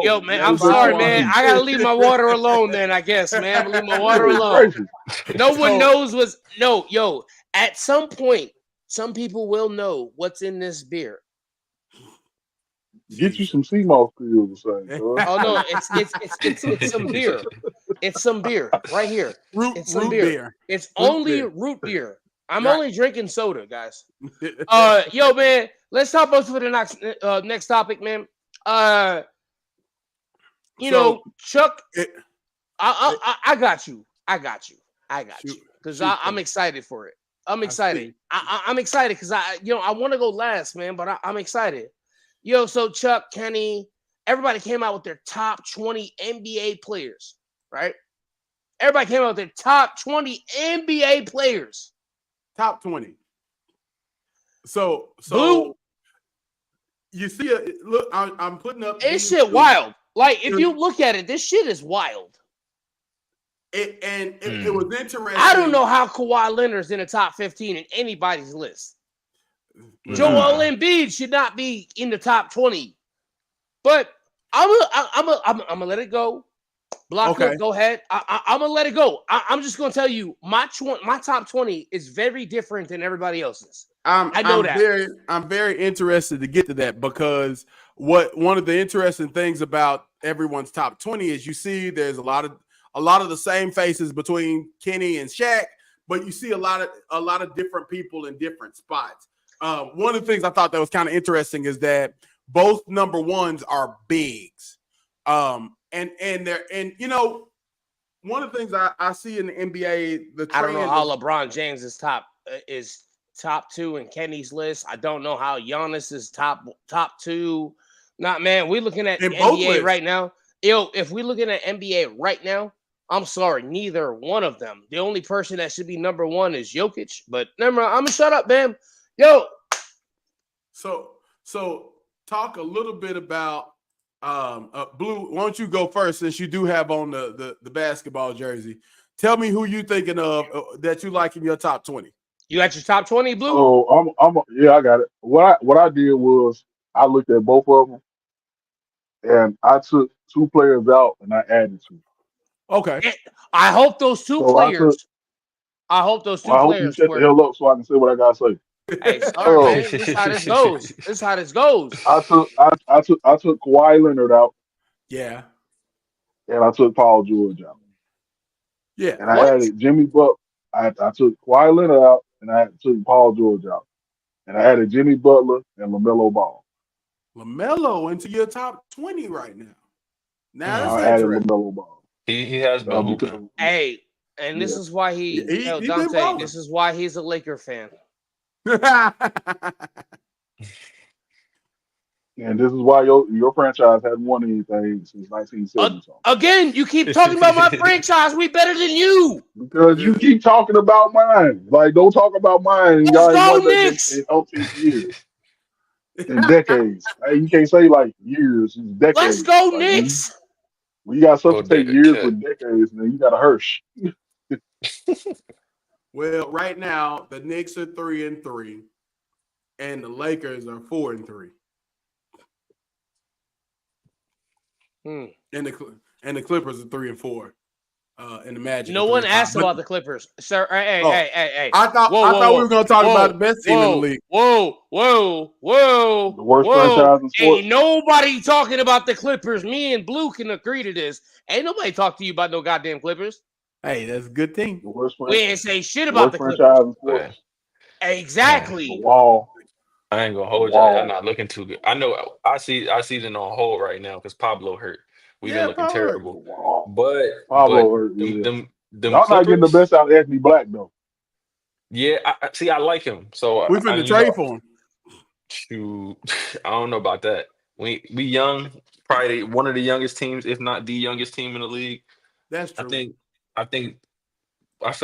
yo, man, I'm sorry, man. I gotta leave my water alone, then. I guess, man. I'm gonna leave my water alone. No one knows at some point, some people will know what's in this beer. Get you some sea moss pills or something. Oh no, it's some beer. It's some beer right here. It's some beer. It's only root beer. I'm only drinking soda, guys. Yo, man, let's talk about for the next topic, man. Chuck, I got you. Because I'm excited for it. I'm excited. I'm excited because I want to go last, man, but I'm excited. Yo, so Chuck, Kenny, everybody came out with their top 20 NBA players, right? Everybody came out with their top 20 NBA players. Top 20. So Blue, you see, look, I'm putting up. This shit wild. Like, if you look at it, this shit is wild. It was interesting. I don't know how Kawhi Leonard's in the top 15 in anybody's list. Joel Embiid should not be in the top 20. But I'm gonna let it go. Block Clip, go ahead. I'm gonna let it go. I'm just gonna tell you my top 20 is very different than everybody else's. I know that. I'm very interested to get to that because one of the interesting things about everyone's top 20 is you see there's a lot of the same faces between Kenny and Shaq, but you see a lot of different people in different spots. One of the things I thought that was kind of interesting is that both number ones are bigs. And you know, one of the things I see in the NBA, I don't know how LeBron James is top 2 in Kenny's list. I don't know how Giannis is top 2. Man, we're looking at NBA right now. If we're looking at NBA right now, I'm sorry, neither one of them. The only person that should be number 1 is Jokic. But never mind, I'm gonna shut up, man. Yo. So talk a little bit about Blue. Why don't you go first since you do have on the basketball jersey? Tell me who you thinking of that you like in your top 20. You got your top 20, Blue? Oh, I got it. What I did was I looked at both of them and I took 2 players out and I added 2. Okay. I hope those 2 players. I hope those 2 players. I hope you shut the hell up so I can say what I gotta say. Hey, sorry, man. This is how this goes. I took Kawhi Leonard out. Yeah. And I took Paul George out. Yeah. And I added Jimmy Butler. I took Kawhi Leonard out and I took Paul George out. And I added Jimmy Butler and LaMelo Ball. LaMelo into your top 20 right now. Now I added LaMelo Ball. He has been hooping. Hey, and this is why Dante, this is why he's a Laker fan. And this is why your franchise hadn't won anything since 1970. Again, you keep talking about my franchise. We better than you. Because you keep talking about mine. Like, don't talk about mine. Let's go, Knicks. In decades. You can't say like years. It's decades. Let's go, Knicks. We got to substitute years with decades, and then you got to Hirsch. Well, right now the Knicks are 3-3, and the Lakers are 4-3. And the Clippers are 3-4. And the Magic. No one asked about the Clippers, sir. Hey. I thought we were going to talk about the best team in the league. Whoa. The worst franchise in sports. Ain't nobody talking about the Clippers. Me and Blue can agree to this. Ain't nobody talk to you about no goddamn Clippers. Hey, that's a good team. We ain't say shit about the Clippers. Right. Exactly. The wall. I ain't gonna hold you. I'm not looking too good. I know I see them on hold right now because Pablo hurt. We've been looking terrible. But Pablo hurt. Them I'm not getting the best out of Anthony Black though. Yeah, I like him. So we finna trade for him. Shoot, I don't know about that. We young, probably one of the youngest teams, if not the youngest team in the league. That's true. I feel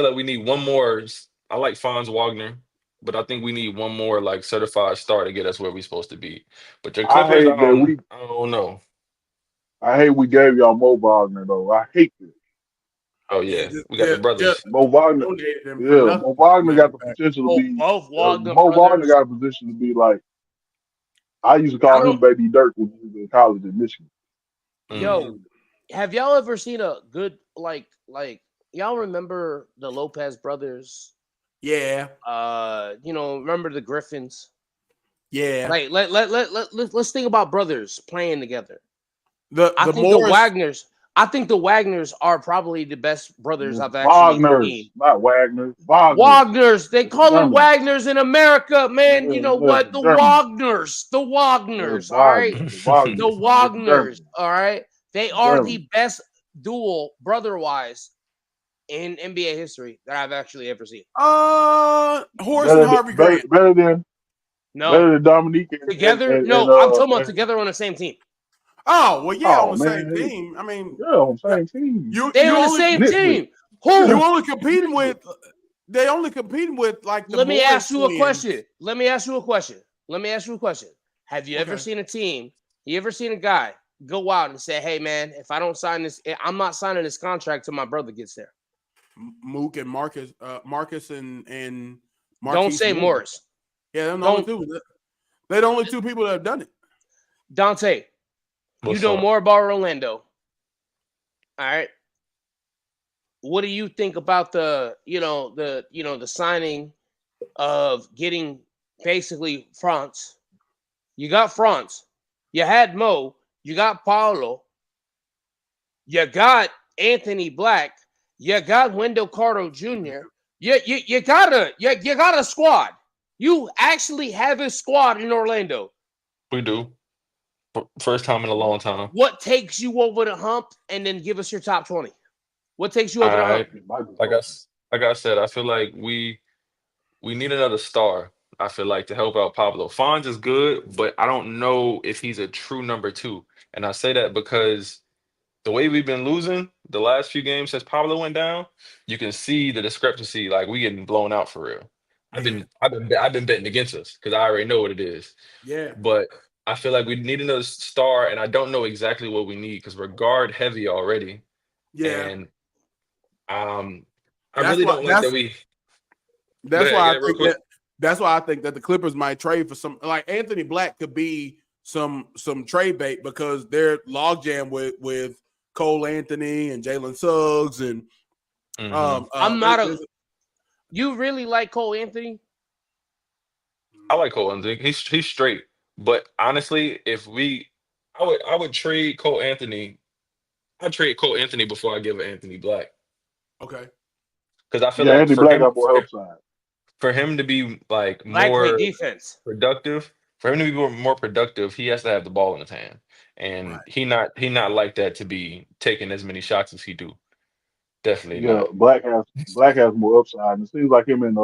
like we need one more. I like Franz Wagner, but I think we need one more like certified star to get us where we're supposed to be. But your Clippers, I don't know. I hate we gave y'all Mo Wagner though. I hate this. Oh yeah, we got the brothers. Mo Wagner. Yeah, Mo Wagner got the potential to be. Mo Wagner got a position to be like. I used to call him Baby Dirk when he was in college in Michigan. Yo, have y'all ever seen a good like y'all remember the Lopez brothers? Yeah. Remember the Griffins? Yeah. Like let's think about brothers playing together. I think the Wagners are probably the best brothers I've actually seen. Not Wagner. Wagners. They call them Wagners in America, man. You know what? The Wagners. The Wagners. All right. The Wagners. All right. They are the best duel, brother-wise, in NBA history that I've actually ever seen. Horace and Harvey Grant. Better than Dominique. Together? I'm talking about together on the same team. Oh, well, yeah, on the same team. I mean, yeah, on the same team. They're on the same team. You only competing with like the Let me ask you a question. Have you ever seen a team? You ever seen a guy go out and say, "Hey, man, if I don't sign this, I'm not signing this contract till my brother gets there"? Mook and Marcus and Marquise. Don't say Morris. Yeah, they're the only two. They're the only two people that have done it. Dante, What's you know up? more about Orlando. All right. What do you think about the signing of getting basically France? You got France. You had Mo. You got Paulo. You got Anthony Black. You got Wendell Carter Jr. You got a squad. You actually have a squad in Orlando. We do. First time in a long time. What takes you over the hump? And then give us your top 20. What takes you over the hump? Like I said, I feel like we need another star. I feel like to help out Pablo. Fonz is good, but I don't know if he's a true number 2. And I say that because the way we've been losing the last few games since Pablo went down, you can see the discrepancy. Like we getting blown out for real. I've been betting against us because I already know what it is. Yeah. But I feel like we need another star, and I don't know exactly what we need because we're guard heavy already. Yeah. And I really don't like that we. That's why I think that the Clippers might trade for some, like Anthony Black could be some trade bait because they're logjam with Cole Anthony and Jalen Suggs and I'm not a. You really like Cole Anthony? I like Cole Anthony. He's straight. But honestly, I would trade Cole Anthony. I'd trade Cole Anthony before I give Anthony Black. Okay. Because I feel like Anthony Black got more upside. For him to be like Black more defense productive, for him to be more productive, he has to have the ball in his hand, and he not like that to be taking as many shots as he do. Definitely not. Black has more upside, and it seems like him and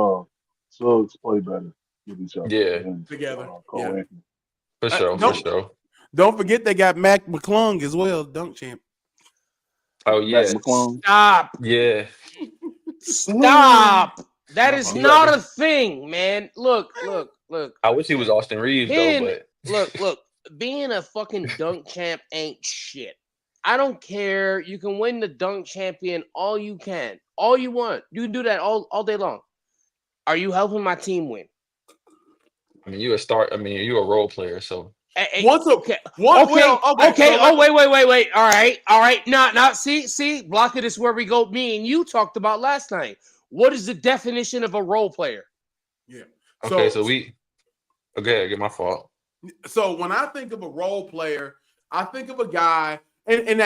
Suggs play better with each other. Yeah, together. Anthony. For sure. Don't forget they got Mac McClung as well, dunk champ. Oh yeah, stop. Yeah, stop. That is not a thing, man. Look. I wish he was Austin Reeves though, but look. Being a fucking dunk champ ain't shit. I don't care. You can win the dunk champion all you can. All you want. You can do that all day long. Are you helping my team win? I mean, you're a role player, so. Okay. Oh, wait. All right. Now, see, block it is where we go. Me and you talked about last night. What is the definition of a role player? Yeah. Okay, so get my fault. So when I think of a role player, I think of a guy, and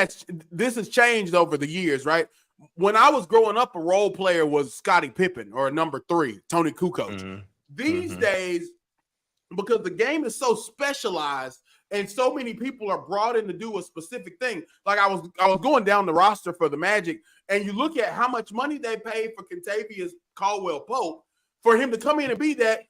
this has changed over the years, right? When I was growing up, a role player was Scottie Pippen or number 3, Tony Kukoc. Mm-hmm. These days, because the game is so specialized and so many people are brought in to do a specific thing. Like I was going down the roster for the Magic, and you look at how much money they paid for Kentavious Caldwell-Pope for him to come in and be that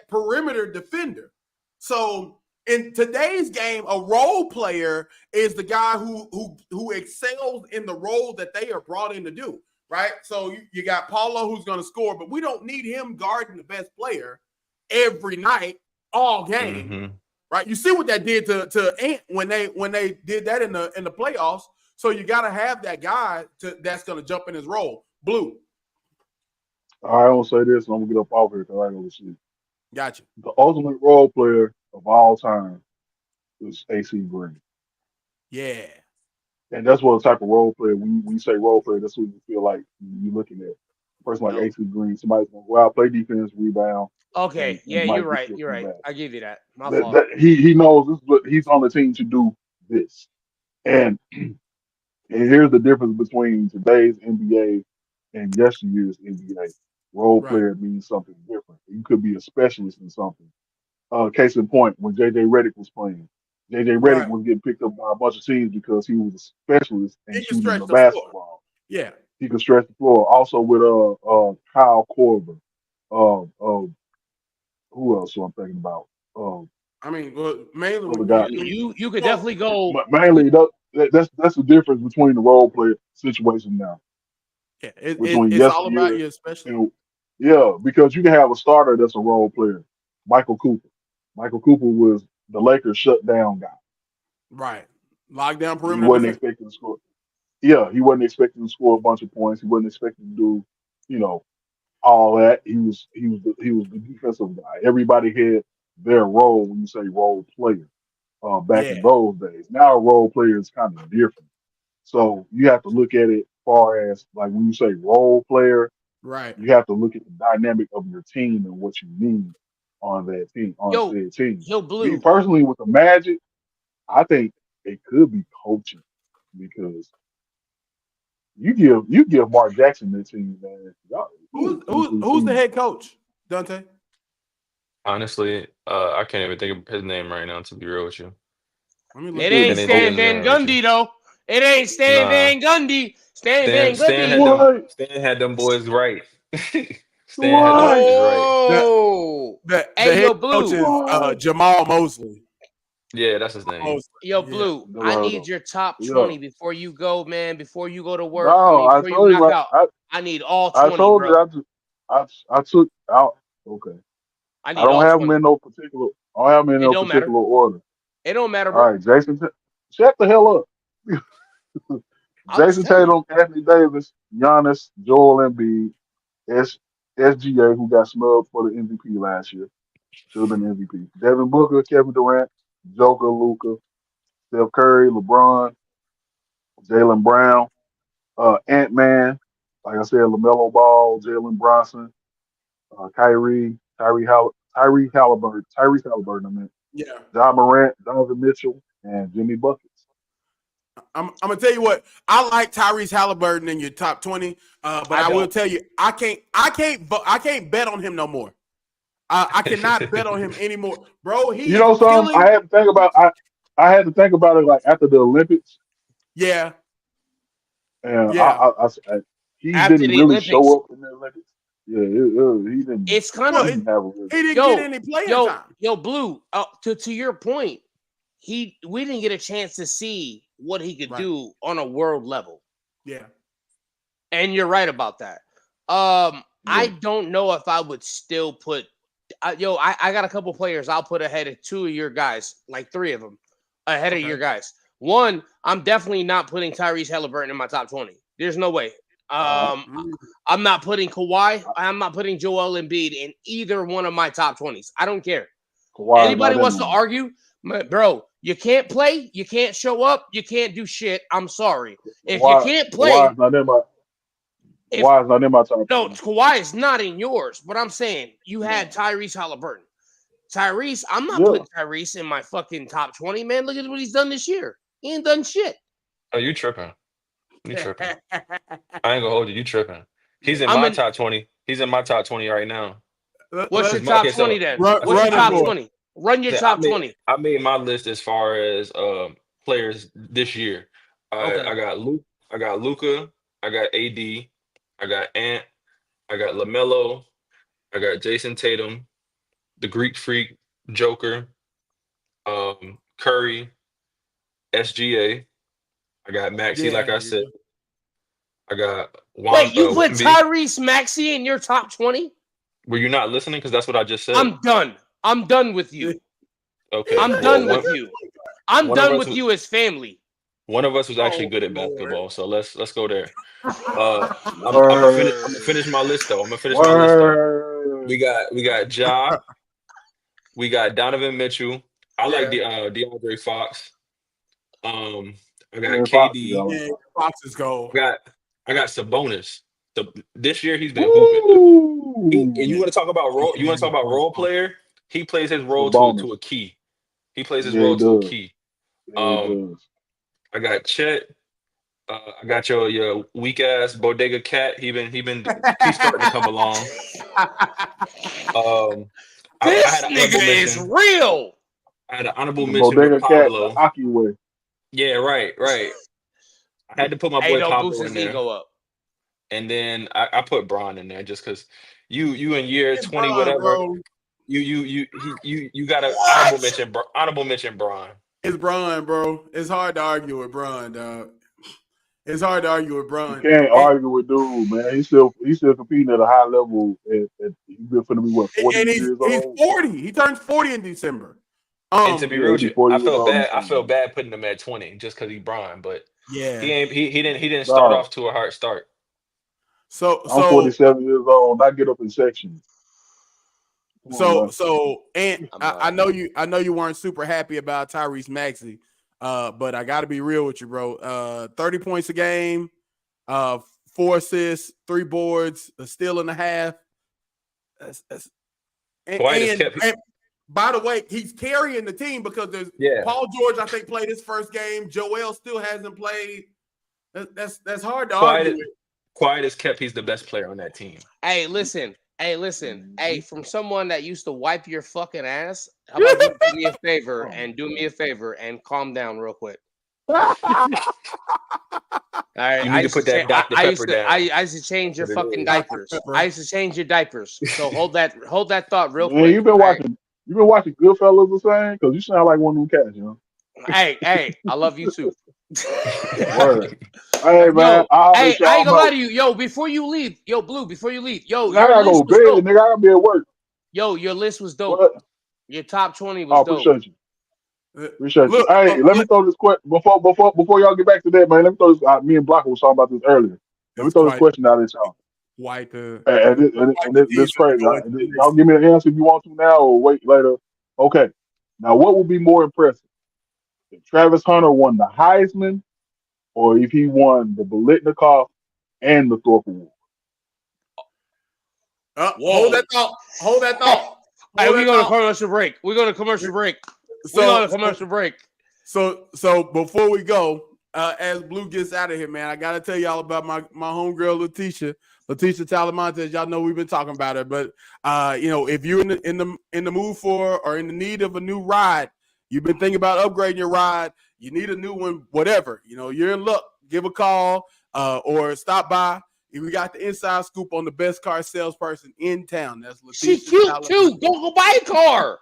perimeter defender. So in today's game, a role player is the guy who excels in the role that they are brought in to do, right? So you got Paulo who's going to score, but we don't need him guarding the best player every night, all game, right? You see what that did to Ant when they did that in the playoffs. So you got to have that guy that's going to jump in his role. Blue. I don't say this, and I'm gonna get up off here because I go to sleep. Gotcha. The ultimate role player of all time is AC Green. Yeah. And that's what type of role player, when you say role player, that's what you feel like you're looking at. A person like AC Green, somebody's going to go out, play defense, rebound. Okay, and you're right. I give you that. My fault. He knows this, but he's on the team to do this. And here's the difference between today's NBA and yesteryear's NBA. Role player means something different. You could be a specialist in something. Case in point, when JJ Redick was playing, JJ Redick was getting picked up by a bunch of teams because he was a specialist in shooting the basketball. Yeah, he could stretch the floor. Also with Kyle Korver. Who else am I thinking about? Mainly you could definitely go. But mainly that's the difference between the role player situation now. Yeah, it's all about your specialist. Yeah, because you can have a starter that's a role player. Michael Cooper. Michael Cooper was the Lakers shutdown guy. Right. Lockdown perimeter. He wasn't expected to score. Yeah, he wasn't expecting to score a bunch of points. He wasn't expecting to do, you know, all that. He was the defensive guy. Everybody had their role when you say role player. Back in Yeah, those days. Now a role player is kind of different. So you have to look at it far as like when you say role player, right. you have to look at the dynamic of your team and what you need on that team, on Yo, said team. yo, Me Blue. personally, with the Magic, I think it could be coaching because you give Mark Jackson that team, man. Y'all, he is Who's a who's complete who's the team. head coach, Dante? Honestly, I can't even think of his name right now. To be real with you, Let me He look It it said up. ain't the can't even think coach. of Stan his Van name with you. Gundy though. It ain't Stan Nah, Van Gundy. Stan Van Stan Gundy. had them. What? Stan had them boys right. Stan had them What? bitches right. The Oh, the hey, head yo, coach Blue. is What? Jamal Mosley. Yeah, that's his name. Mosley. Yo, Yeah. Blue. Never I heard need of him. your top Yeah. 20 before you go, man. Before you go to work. I No, mean, I before you told knock you. out. I I need all I 20, told you. bro. I took out. Okay. I I need don't all have them 20. in no particular. I don't have them in It no don't matter. particular order. It don't matter, All bro. right, Jason. Shut the hell up. I'm just Jason telling you. Tatum, Anthony Davis, Giannis, Joel Embiid, SGA, who got snubbed for the MVP last year, should have been MVP. Devin Booker, Kevin Durant, Joker, Luca, Steph Curry, LeBron, Jalen Brown, Ant Man. Like I said, Lamelo Ball, Jalen Bronson, Kyrie, Tyrese Halliburton. I mean, Yeah. John Morant, Donovan Mitchell, and Jimmy Buckets. I'm gonna tell you what, I like Tyrese Halliburton in your top 20, but I I will don't. tell you I can't bet on him no more. I cannot bet on him anymore, bro. He You is know, something killing. I had to think about. I had to think about it like after the Olympics, Yeah, and yeah. he After didn't the really Olympics, show up in the Olympics. Yeah, he didn't. it's kind He Well, of didn't have a really. he didn't get yo, any playing time. Blue. To your point, we didn't get a chance to see what he could Right. do on a world level. Yeah. And you're right about that. I Yeah. don't know if I would still put. I got a couple players I'll put ahead of two of your guys, like three of them ahead of Okay. your guys. One, I'm definitely not putting Tyrese Halliburton in my top 20. There's no way. Uh, Mm. I'm not putting Kawhi. I'm not putting Joel Embiid in either one of my top 20s. I don't care. Kawhi is Anybody not in wants to one. argue, bro? You can't play. You can't show up. You can't do shit. I'm sorry. If you can't play, Kawhi is not in my. if Kawhi is not in my top no, 20. Kawhi is not in yours. But I'm saying you had No. Tyrese Halliburton. Tyrese, I'm not Yeah. putting Tyrese in my fucking top 20, man. Look at what he's done this year. He ain't done shit. Oh, you tripping? You tripping? I ain't gonna hold you. You tripping? He's in I'm my in. top 20. He's in my top 20 right now. What's Let's your Cause top okay, 20 so then? run, I What's said your run I it top made for us. 20? Run your said top 20. I made my list as far as players this year. Okay. I got Luke. I got Luca. I got AD. I got Ant. I got Lamelo. I got Jason Tatum, the Greek Freak, Joker, Curry, SGA. I got Maxi, like Yeah. I said. I got Wait, you put Wemby. Tyrese Maxey in your top 20? Were you not listening? Because that's what I just said. I'm done. I'm done with Yeah. you. Okay. I'm Well, done with you. I'm one of done us with was you as family. actually Oh good at Lord. basketball, so let's go there. Uh, I'm gonna Word. finish my list though. I'm gonna finish my list though. Word. We got Ja, we got Donovan Mitchell. I like Yeah. the DeAndre Fox. Um, I got Aaron Fox is KD. yelling. Yeah. Fox is gold. I got I got Sabonis. So this year he's been hooping. And you Woo! want to talk about role? You want to talk about role Yeah. player? He plays his The role to bonus. a key. He plays his Yeah, he role to a does. key. Yeah, he Um, does. I got Chet. I got your weak ass bodega cat. He's starting to come along. Um, I This had an honorable nigga is mention. real. I had an honorable The mention with Bodega Cat, the Pablo. Aki way. Yeah, right. I had to put my Hey, boy don't boost Pablo in his there, ego up. and then I put Braun in there just because you in year It's 20 Bron, whatever. bro. You got an What? honorable mention Braun. It's Bron, bro. It's hard to argue with Bron, dog. It's hard to argue with You Bron. can't argue with dude, man. He's still competing at a high level. He's been finna be what, 40 And years he's old? 40. He turns 40 in December. And to be Yeah, real he'll with be you, 40 I years felt old in bad. I December. felt bad putting him at 20 just because he's Braun, but Yeah. He didn't start off to a hard start. So I'm 47 years old. I get up in sections. And I know you weren't super happy about Tyrese Maxey, but I got to be real with you, bro. 30 points a game, 4 assists, 3 boards, a steal and a half. And by the way, he's carrying the team because there's Paul George, I think, played his first game. Joel still hasn't played. That's hard to argue with. Quiet as kept, he's the best player on that team. Hey, listen. Hey, from someone that used to wipe your fucking ass, how about you do me a favor and calm down real quick? All right, you need to put that Dr. Pepper down. I used to change your fucking diapers. I used to change your diapers. So hold that thought real quick. You've been watching Goodfellas the same? Because you sound like one of them cats, you know. Hey, I love you too. Word. Hey, man. I ain't gonna lie to you. Yo, before you leave, Blue, I gotta go to bed, nigga. I gotta be at work. Yo, your list was dope. What? Your top 20 was dope. Appreciate you. Hey, let me throw this question before y'all get back to that, man. Let me throw this. Me and Blocker was talking about this earlier. Let me throw this question out at y'all. And this crazy. Y'all give me an answer if you want to now or wait later. Okay. Now, what would be more impressive? If Travis Hunter won the Heisman or if he won the Biletnikoff and the Thorpe Award? Hold that thought. Hey, we're going to commercial break. So before we go, as Blue gets out of here, man, I got to tell y'all about my homegirl, Letitia Talamontes. Y'all know we've been talking about her, but if you're in the mood for or in the need of a new ride, you've been thinking about upgrading your ride, you need a new one, whatever, you're in luck. Give a call or stop by. We got the inside scoop on the best car salesperson in town. That's Letitia. She's cute too. Go buy a car.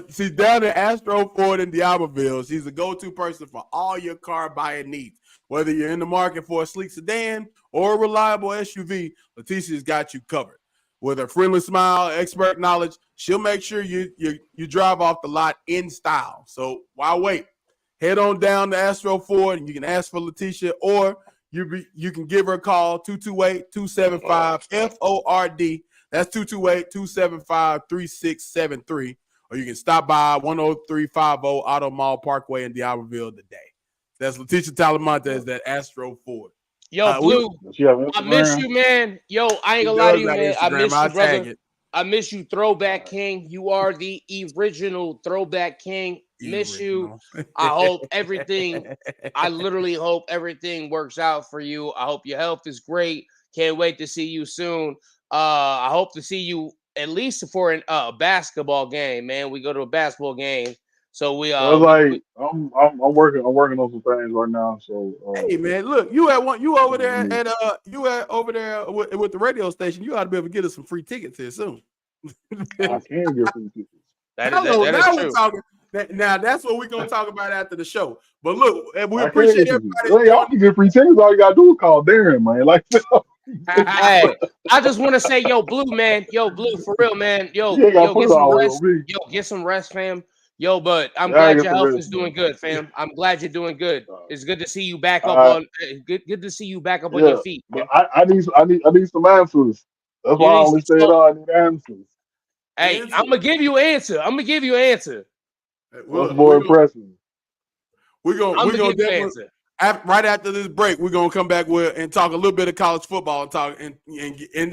She's down in Astro Ford in Diabloville. She's a go-to person for all your car buying needs. Whether you're in the market for a sleek sedan or a reliable SUV, Letitia's got you covered. With her friendly smile, expert knowledge, she'll make sure you drive off the lot in style. So why wait? Head on down to Astro Ford and you can ask for Letitia, or you can give her a call, 228-275-FORD. That's 228-275-3673. Or you can stop by 10350 Auto Mall Parkway in Diabloville today. That's Letitia Talamontes at Astro Ford. Yo, Blue, I miss you, man. Yo, I ain't gonna lie to you, man. I miss you, brother. I miss you, Throwback King. You are the original Throwback King. Miss you. I literally hope everything works out for you. I hope your health is great. Can't wait to see you soon. I hope to see you at least for a basketball game, man. We go to a basketball game. So I'm working on some things right now. So hey man, look, you over there with the radio station. You ought to be able to get us some free tickets here soon. I can get free tickets. That is true. Now that's what we're gonna talk about after the show. But look, we appreciate everybody. Well, y'all can get free tickets. All you gotta do is call Darren, man. Like, hey, I just want to say, yo, Blue, man, for real, man, get some rest, fam. Yo, but I'm glad your health is doing good, fam. I'm glad you're doing good. It's good to see you back up on good to see you back up on your feet. But I need some answers. That's why I only said I need answers. Hey, I'm gonna give you an answer. What's more impressive? We're gonna definitely right after this break, we're gonna come back and talk a little bit of college football and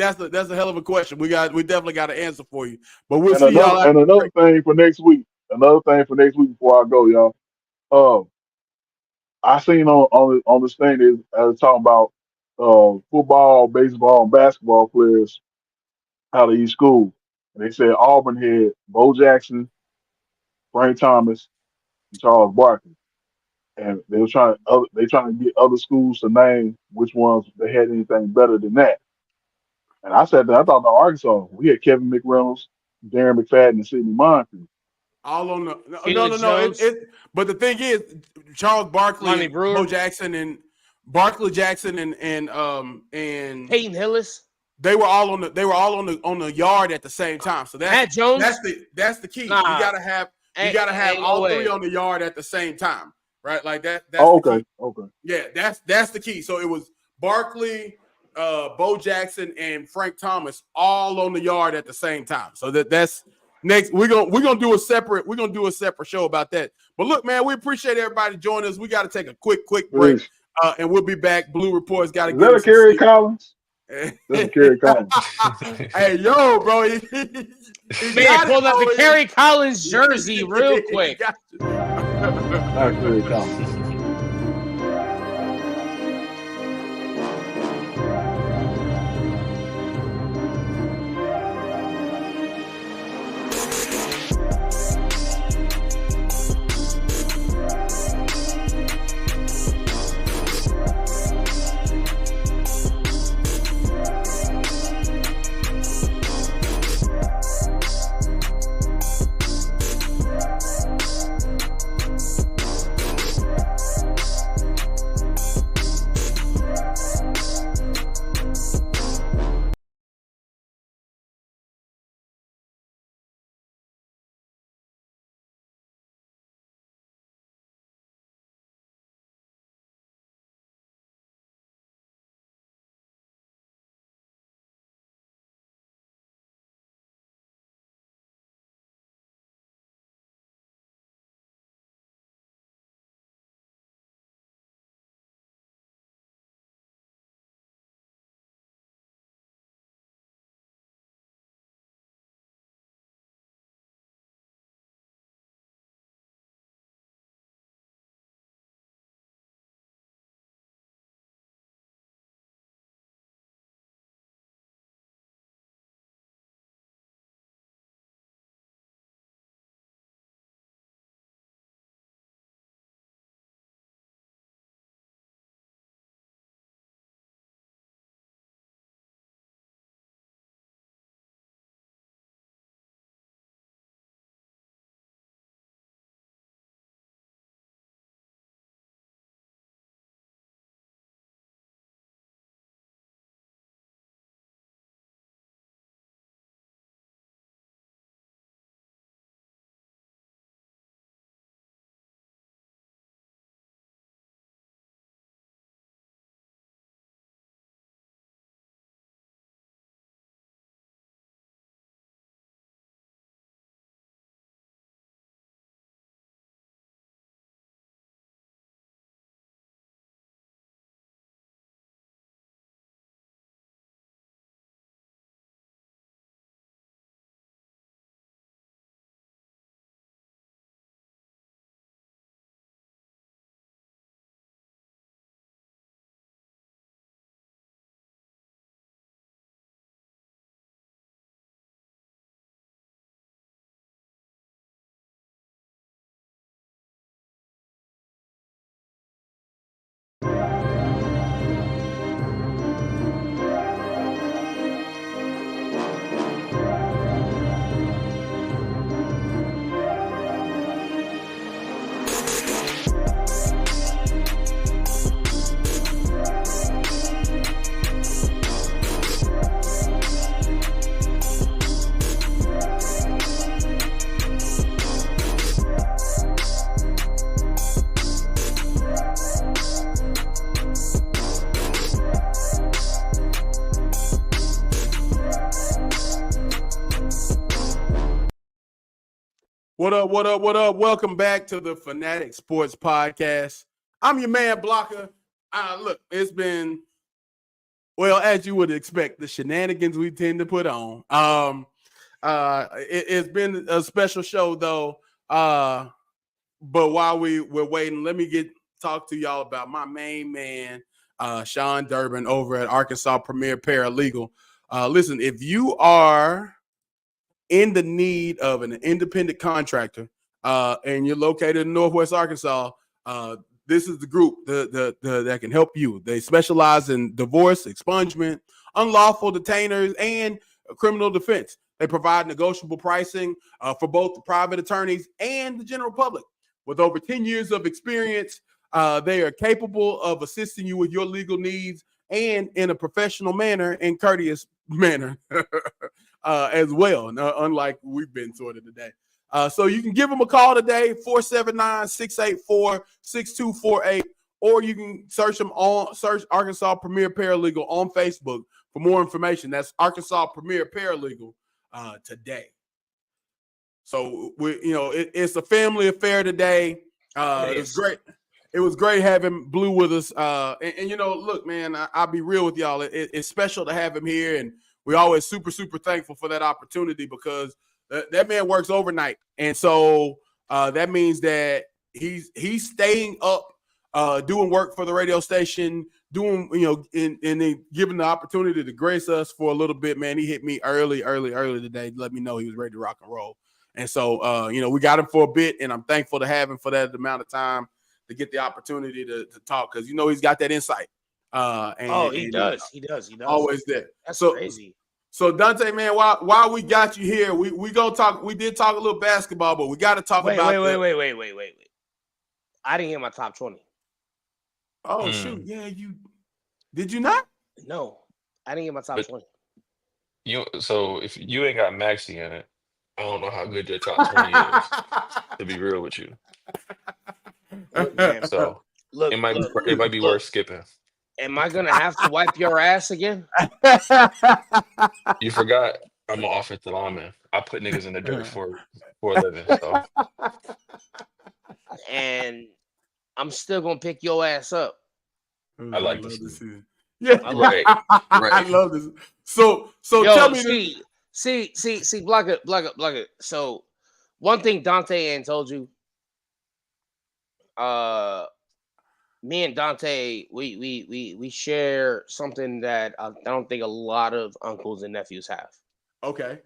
that's a hell of a question. We definitely got an answer for you. But we'll see y'all. And another thing for next week before I go, y'all. I seen on this thing is talking about football, baseball, and basketball players out of each school. And they said Auburn had Bo Jackson, Frank Thomas, and Charles Barkley. And they were trying to get other schools to name which ones they had anything better than that. And I said that I thought about Arkansas. We had Kevin McReynolds, Darren McFadden, and Sidney Moncrief. All on the no. But the thing is, Charles Barkley, Bo Jackson, and Barkley Jackson, and Peyton Hillis. They were all on the yard at the same time. So that's the key. You You got to have all three on the yard at the same time, right? Like that. That's the key. Okay. Yeah, that's the key. So it was Barkley, Bo Jackson, and Frank Thomas all on the yard at the same time. So that's next. We're gonna do a separate show about that. But look, man, we appreciate everybody joining us. We got to take a quick break, and we'll be back. Blue Report's got to get that a Kerry Collins. That's a Kerry Collins. Hey, yo, bro. Man, pulled up the Kerry Collins jersey real quick. Not Kerry Collins. What up? Welcome back to the Fanatic Sports Podcast. I'm your man, Blocker. Look, it's been, well, as you would expect, the shenanigans we tend to put on. It's been a special show, though. But while we're waiting, let me talk to y'all about my main man, Sean Durbin, over at Arkansas Premier Paralegal. Listen, if you are in the need of an independent contractor, and you're located in Northwest Arkansas, this is the group that can help you. They specialize in divorce, expungement, unlawful detainers, and criminal defense. They provide negotiable pricing for both the private attorneys and the general public. With over 10 years of experience, they are capable of assisting you with your legal needs and in a professional manner and courteous manner as well, unlike we've been sort of today. So you can give them a call today, 479-684-6248, or you can search Arkansas Premier Paralegal on Facebook for more information. That's Arkansas Premier Paralegal today. So it's a family affair today. It was great. It was great having Blue with us. And look, man, I'll be real with y'all. It's special to have him here, and we're always super, super thankful for that opportunity because that man works overnight, and so that means that he's staying up, doing work for the radio station, doing and then giving the opportunity to grace us for a little bit. Man, he hit me early today to let me know he was ready to rock and roll, and so we got him for a bit, and I'm thankful to have him for that amount of time to get the opportunity to talk because he's got that insight. He does. Always there. That's crazy. So Dante, man, while we got you here, we gonna talk. We did talk a little basketball, but we got to talk about. Wait. I didn't get my top 20. Oh shoot! Yeah, did you not? No, I didn't get my top 20. So if you ain't got Maxi in it, I don't know how good your top 20 is. To be real with you. Look, man, so it might be worth skipping. Am I gonna have to wipe your ass again? You forgot I'm an offensive lineman. I put niggas in the dirt for a living. So. And I'm still gonna pick your ass up. I like this. Yeah, right. I love this. So tell me. See, block it. So one thing Dante ain't told you. Me and Dante, we share something that I don't think a lot of uncles and nephews have. Okay.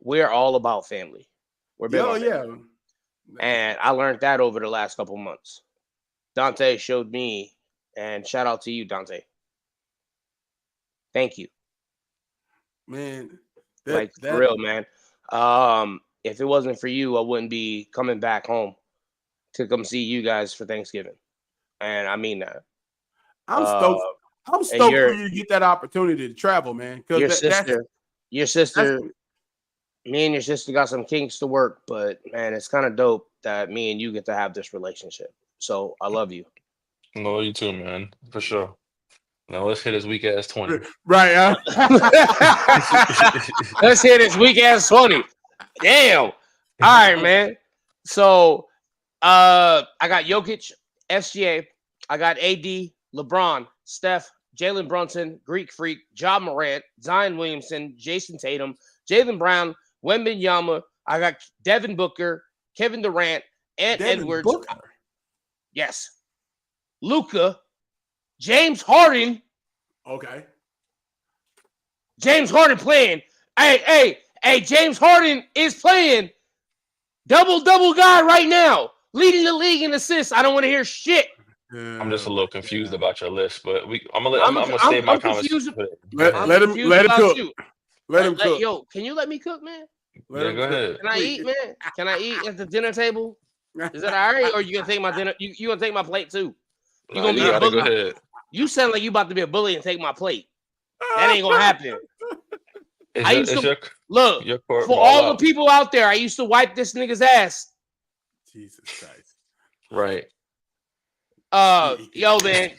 We're all about family. We're big on family. And I learned that over the last couple months. Dante showed me, and shout out to you, Dante. Thank you. Man. For real, man. If it wasn't for you, I wouldn't be coming back home to come see you guys for Thanksgiving. And I mean that. I'm stoked. I'm stoked for you to get that opportunity to travel, man. Your sister, me and your sister got some kinks to work, but man, it's kind of dope that me and you get to have this relationship. So I love you. I love you too, man. For sure. Now let's hit this weak ass 20. Right, Let's hit this weak ass 20. Damn. All right, man. So I got Jokic, SGA. I got AD, LeBron, Steph, Jalen Brunson, Greek Freak, Ja Morant, Zion Williamson, Jason Tatum, Jaylen Brown, Wembanyama. I got Devin Booker, Kevin Durant, and Edwards. Booker. Yes. Luka, James Harden. Okay. James Harden playing. Hey, James Harden is playing double guy right now. Leading the league in assists. I don't want to hear shit. I'm just a little confused about your list, but I'm gonna save my comments. Let him cook. Let him cook. Yo, can you let me cook, man? Go ahead. Can I eat, man? Can I eat at the dinner table? Is that all right? Or you gonna take my dinner? You gonna take my plate too? You gonna be a bully? Go ahead. You sound like you about to be a bully and take my plate. That ain't gonna happen. Look for all the people out there. I used to wipe this nigga's ass. Jesus Christ. Right. Yo, man.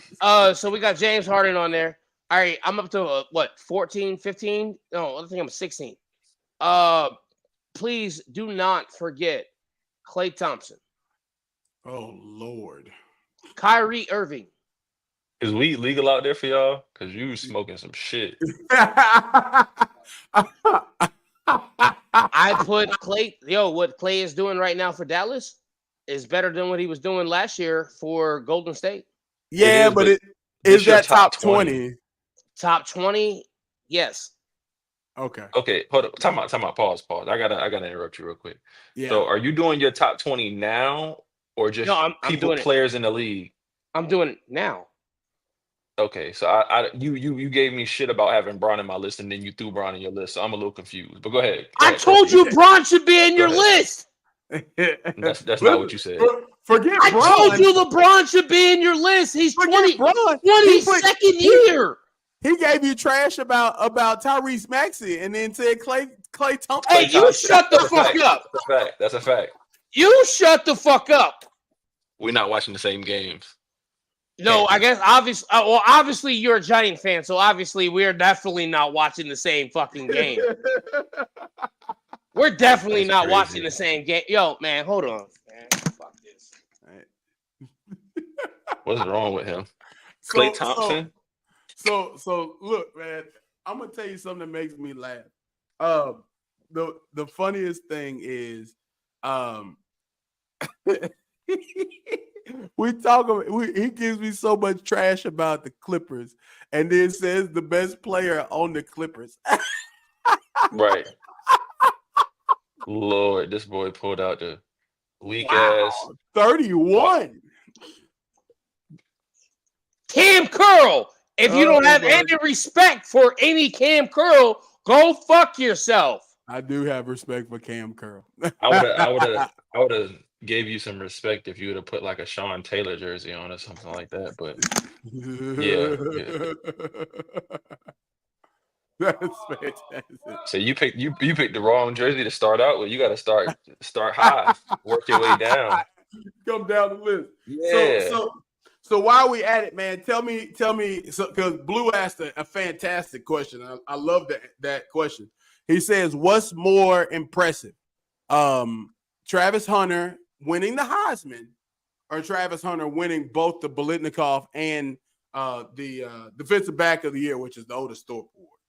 So we got James Harden on there. All right, I'm up to 14, 15? No, I think I'm 16. Please do not forget Klay Thompson. Oh Lord. Kyrie Irving. Is weed legal out there for y'all? Because you smoking some shit. I put Klay. What Klay is doing right now for Dallas is better than what he was doing last year for Golden State. Yeah, but is that top 20? Top 20? Yes. Okay. Hold up. Time out. Pause. I gotta interrupt you real quick. Yeah. So are you doing your top 20 now or just players in the league? I'm doing it now. Okay, so you gave me shit about having Bron in my list, and then you threw Bron in your list, so I'm a little confused. But go ahead. I told you Bron should be in your list. That's not what you said. Forget Bron. I told you LeBron should be in your list. He's 22nd year. He gave you trash about Tyrese Maxey and then said Clay Thompson. Hey, you shut the fuck up. That's a fact. That's a fact. You shut the fuck up. We're not watching the same games. No, I guess obviously you're a Giant fan, so obviously we're definitely not watching the same fucking game. We're definitely not watching the same game. Yo, man, hold on, man. Fuck this. What's wrong with him? Clay Thompson? So look, man, I'm gonna tell you something that makes me laugh. The funniest thing is he gives me so much trash about the Clippers and then says the best player on the Clippers. Right. Lord, this boy pulled out the weak ass 31. Cam Curl. If you don't have any respect for any Cam Curl, go fuck yourself. I do have respect for Cam Curl. I would have gave you some respect if you would have put like a Sean Taylor jersey on or something like that. But yeah. That's fantastic. So you picked the wrong jersey to start out with. You got to start high, work your way down. Come down the list. Yeah. So while we at it, man, tell me, because Blue asked a fantastic question. I love that question. He says, "What's more impressive, Travis Hunter winning the Heisman, or Travis Hunter winning both the Biletnikoff and the Defensive Back of the Year, which is the Otis Thorpe Award?"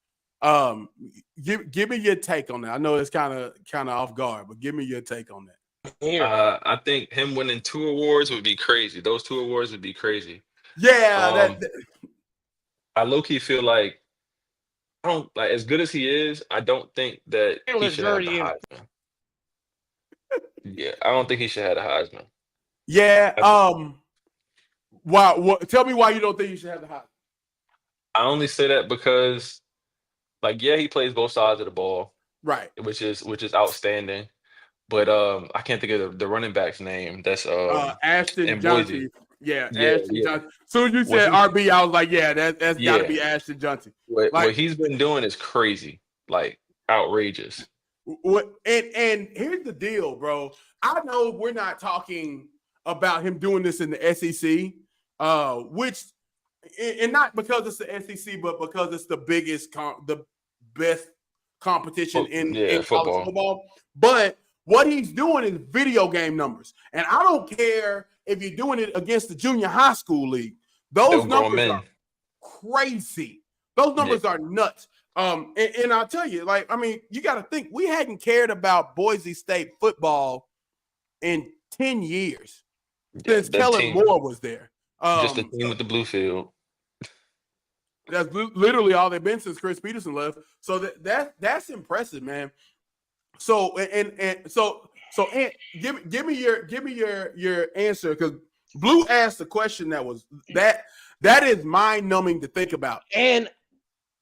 Give me your take on that. I know it's kind of off guard, but give me your take on that. I think him winning 2 awards would be crazy. Those 2 awards would be crazy. Yeah, I low-key feel like I don't like as good as he is. I don't think that he should have the Heisman. Yeah, I don't think he should have the Heisman. Yeah. Why? Tell me why you don't think you should have the Heisman. I only say that because, like, yeah, he plays both sides of the ball, right? Which is outstanding. But I can't think of the running back's name. That's Ashton Johnson. Yeah, Ashton Johnson. As soon as you said RB, I was like, yeah, that's got to be Ashton Johnson. What he's been doing is crazy, like outrageous. And here's the deal, bro. I know we're not talking about him doing this in the SEC, which, and not because it's the SEC, but because it's the the best competition in college football. But what he's doing is video game numbers. And I don't care if you're doing it against the junior high school league. Those numbers are crazy. Those numbers are nuts. And I'll tell you, like, I mean, you got to think, we hadn't cared about Boise State football in 10 years since Kellen Moore was there. Just the team with the blue field. That's literally all they've been since Chris Peterson left. So that's impressive, man. So give me your answer, because Blue asked a question that is mind-numbing to think about. And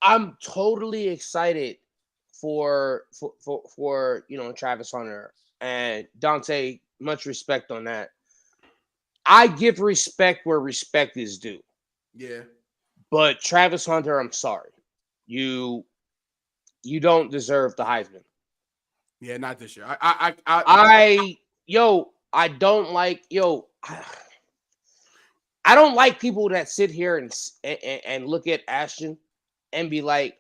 I'm totally excited for Travis Hunter and Dante. Much respect on that. I give respect where respect is due. Yeah. But Travis Hunter, I'm sorry. You don't deserve the Heisman. Yeah, not this year. I don't like people that sit here and look at Ashton and be like,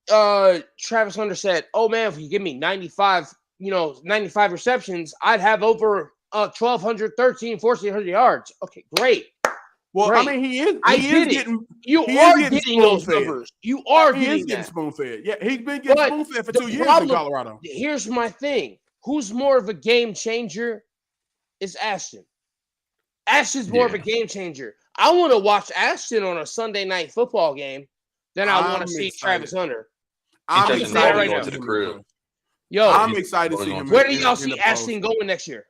Travis Hunter said, "Oh man, if you give me 95 receptions, I'd have over 1,200, 1,400 yards." Okay, great. Well, great. I mean, he is getting those numbers. You are getting spoon-fed. Yeah, he's been getting spoon-fed for 2 years in Colorado. Here's my thing. Who's more of a game changer is Ashton. Ashton's more of a game changer. I want to watch Ashton on a Sunday night football game than I want to see Travis Hunter. I'm excited right now. To the crib. Yo, I'm excited to see him. Where do y'all see Ashton going next year?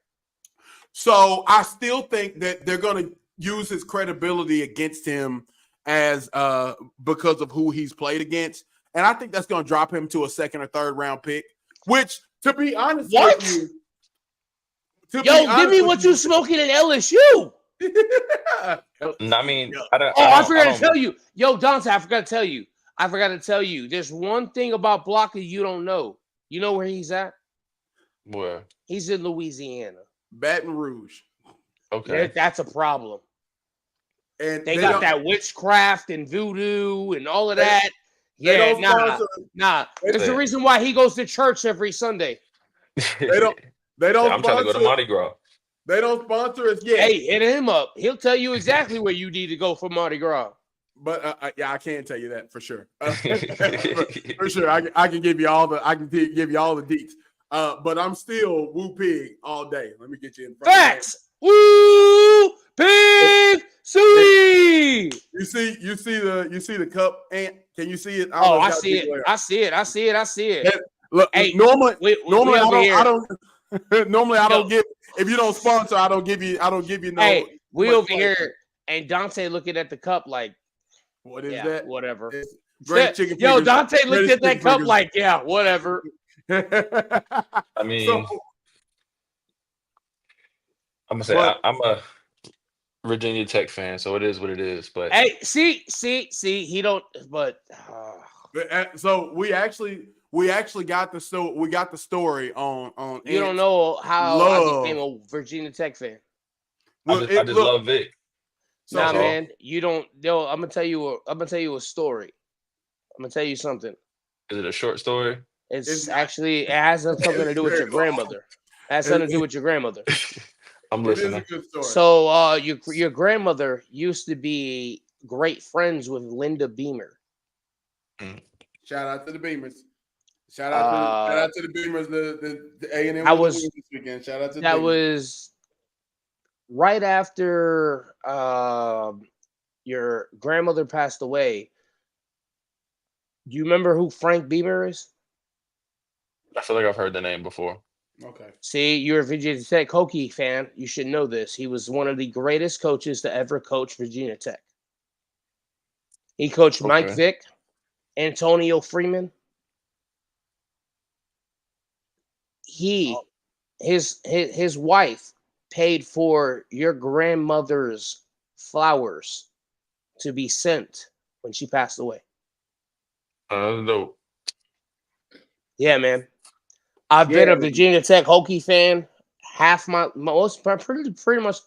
So I still think that they're going to use his credibility against him as because of who he's played against, and I think that's going to drop him to a 2nd or 3rd round pick. Which, to be honest with you, give me what you smoking at LSU. I mean, Yo. I forgot to tell you. Yo, Dante, I forgot to tell you. There's one thing about Blocker you don't know. You know where he's at? Where? He's in Louisiana. Baton Rouge. Okay. That's a problem. And they got that witchcraft and voodoo and all of that. Yeah, nah. There's a reason why he goes to church every Sunday. They don't I'm trying to go to Mardi Gras. They don't sponsor us yet. Hey, hit him up. He'll tell you exactly where you need to go for Mardi Gras. But yeah, I can't tell you that for sure. For sure, I can give you all the deets. But I'm still Woo Pig all day. Let me get you in front. Facts. Woo Pig sweet. You see the cup, Ant? Can you see it? I see it. I see it. Look, hey, normally I don't give. If you don't sponsor, I don't give you no. Hey, we over here and Dante looking at the cup like, what is that? Whatever. Great chicken. Yo, Dante looked at that cup like, yeah, whatever. I mean, I'm gonna say I'm a Virginia Tech fan, so it is what it is. But hey, see, he don't. But so we actually got the story on. You don't know how I became a Virginia Tech fan. I just love Vic. Nah, man, you don't. Yo, I'm gonna tell you a story. I'm gonna tell you something. Is it a short story? It has something to do with your grandmother. It has something to do with your grandmother. I'm listening. So, your grandmother used to be great friends with Linda Beamer. Shout out to the Beamers. Shout out to the Beamers. The A&M this weekend. Shout out to that was right after your grandmother passed away. Do you remember who Frank Beamer is? I feel like I've heard the name before. Okay. See, you're a Virginia Tech Hokie fan. You should know this. He was one of the greatest coaches to ever coach Virginia Tech. He coached Mike Vick, Antonio Freeman. His wife paid for your grandmother's flowers to be sent when she passed away. Dope. Yeah, man. I've been a Virginia Tech Hokie fan pretty much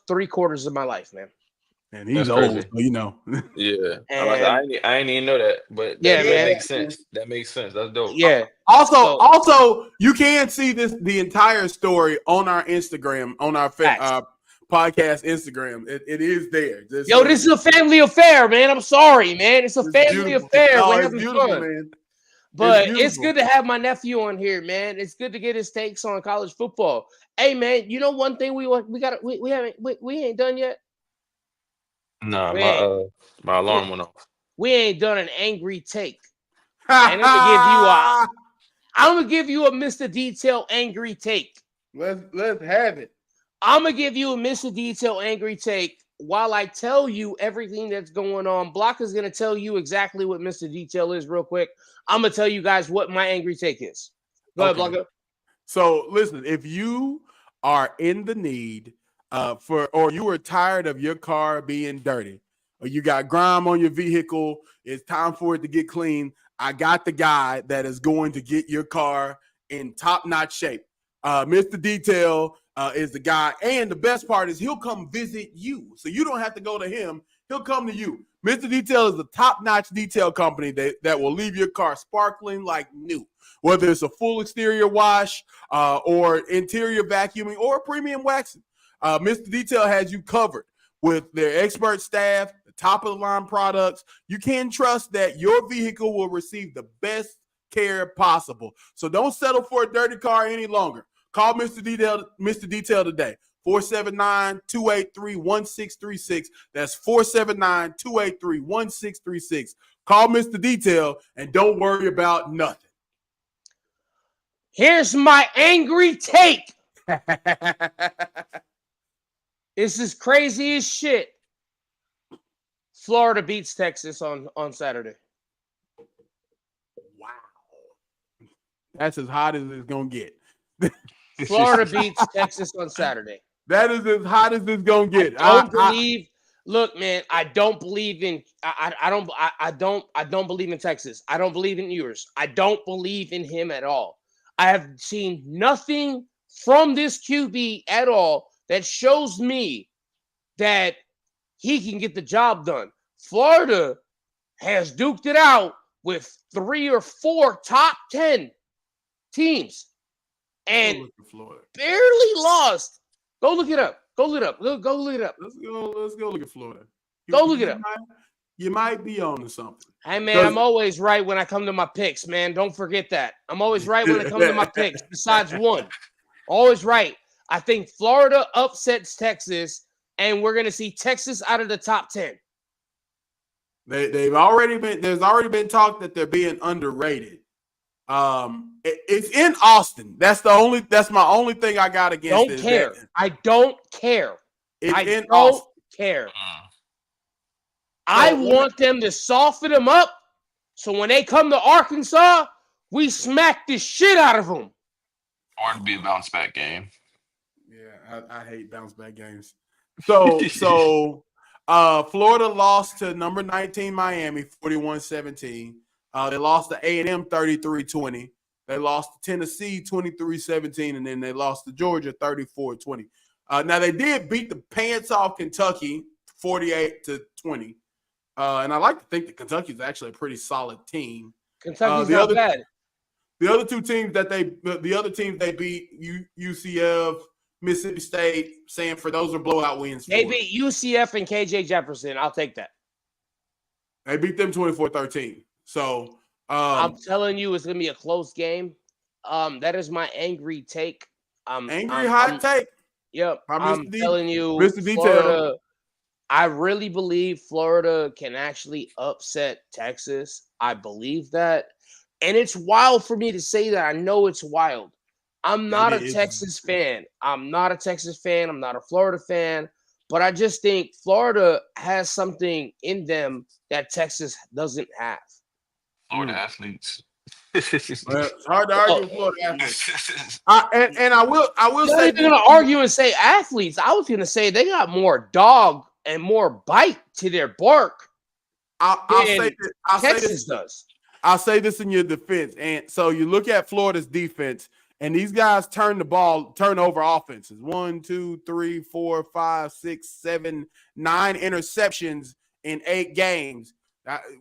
3/4 of my life, man. And he's old, so you know. Yeah. I didn't even know that, but that makes sense. That makes sense. That's dope. Yeah. Also, you can see the entire story on our Instagram, on our podcast Instagram. It is there. This is a family affair, man. I'm sorry, man. It's a family affair. We're having fun, man. But it's good to have my nephew on here, man. It's good to get his takes on college football. Hey, man, you know one thing we ain't done yet. No, my alarm went off. We ain't done an angry take. And I'm gonna give you a Mr. Detail angry take. Let's have it. I'm gonna give you a Mr. Detail angry take while I tell you everything that's going on. Block is gonna tell you exactly what Mr. Detail is real quick. I'm gonna tell you guys what my angry take is. Go ahead, Blocker. So listen, if you are in the need or you are tired of your car being dirty, or you got grime on your vehicle, it's time for it to get clean, I got the guy that is going to get your car in top-notch shape. Mr. Detail is the guy, and the best part is he'll come visit you, so you don't have to go to him. He'll come to you. Mr. Detail is the top-notch detail company that will leave your car sparkling like new, whether it's a full exterior wash or interior vacuuming or premium waxing. Mr. Detail has you covered with their expert staff, the top-of-the-line products. You can trust that your vehicle will receive the best care possible. So don't settle for a dirty car any longer. Call Mr. Detail today. 479-283-1636. That's 479-283-1636. Call Mr. Detail and don't worry about nothing. Here's my angry take. This is crazy as shit. Florida beats Texas on Saturday. Wow. That's as hot as it's going to get. Florida beats Texas on Saturday. That is as hot as it's going to get. I don't believe Look, man, I don't believe in I don't believe in Texas. I don't believe in Ewers. I don't believe in him at all. I have seen nothing from this QB at all that shows me that he can get the job done. Florida has duked it out with 3 or 4 top 10 teams and barely lost. Go look it up. Go look it up. Go look it up. Let's go look at Florida. Go look it up. You might be on to something. Hey, man, I'm always right when I come to my picks, man. Don't forget that. I'm always right when it comes to my picks, besides one. Always right. I think Florida upsets Texas, and we're going to see Texas out of the top 10. There's already been talk that they're being underrated. It's in Austin. That's my only thing I got against. Don't care. I don't care. I don't care. I want them to soften them up so when they come to Arkansas, we smack the shit out of them. Or it'd be a bounce back game. Yeah, I hate bounce back games. So Florida lost to number 19 Miami 41-17. They lost to A&M 33-20. They lost to Tennessee 23-17, and then they lost to Georgia 34-20. Now they did beat the pants off Kentucky 48-20. And I like to think that Kentucky is actually a pretty solid team. Kentucky's not bad. The other teams they beat, UCF, Mississippi State, Sanford, those are blowout wins. They beat UCF and KJ Jefferson. I'll take that. They beat them 24-13. So I'm telling you, it's gonna be a close game. That is my angry take. Hot take. Yep. I'm telling you, Mr. Florida, I really believe Florida can actually upset Texas. I believe that. And it's wild for me to say that. I know it's wild. I'm not a Texas fan. I'm not a Florida fan. But I just think Florida has something in them that Texas doesn't have. Florida athletes. Well, it's hard to argue with Florida athletes. I will say, I'm going to argue and say athletes. I was going to say they got more dog and more bite to their bark. Texas does. I'll say this in your defense. And so you look at Florida's defense, and these guys turn over offenses. 1, 2, 3, 4, 5, 6, 7, 9 interceptions in 8 games.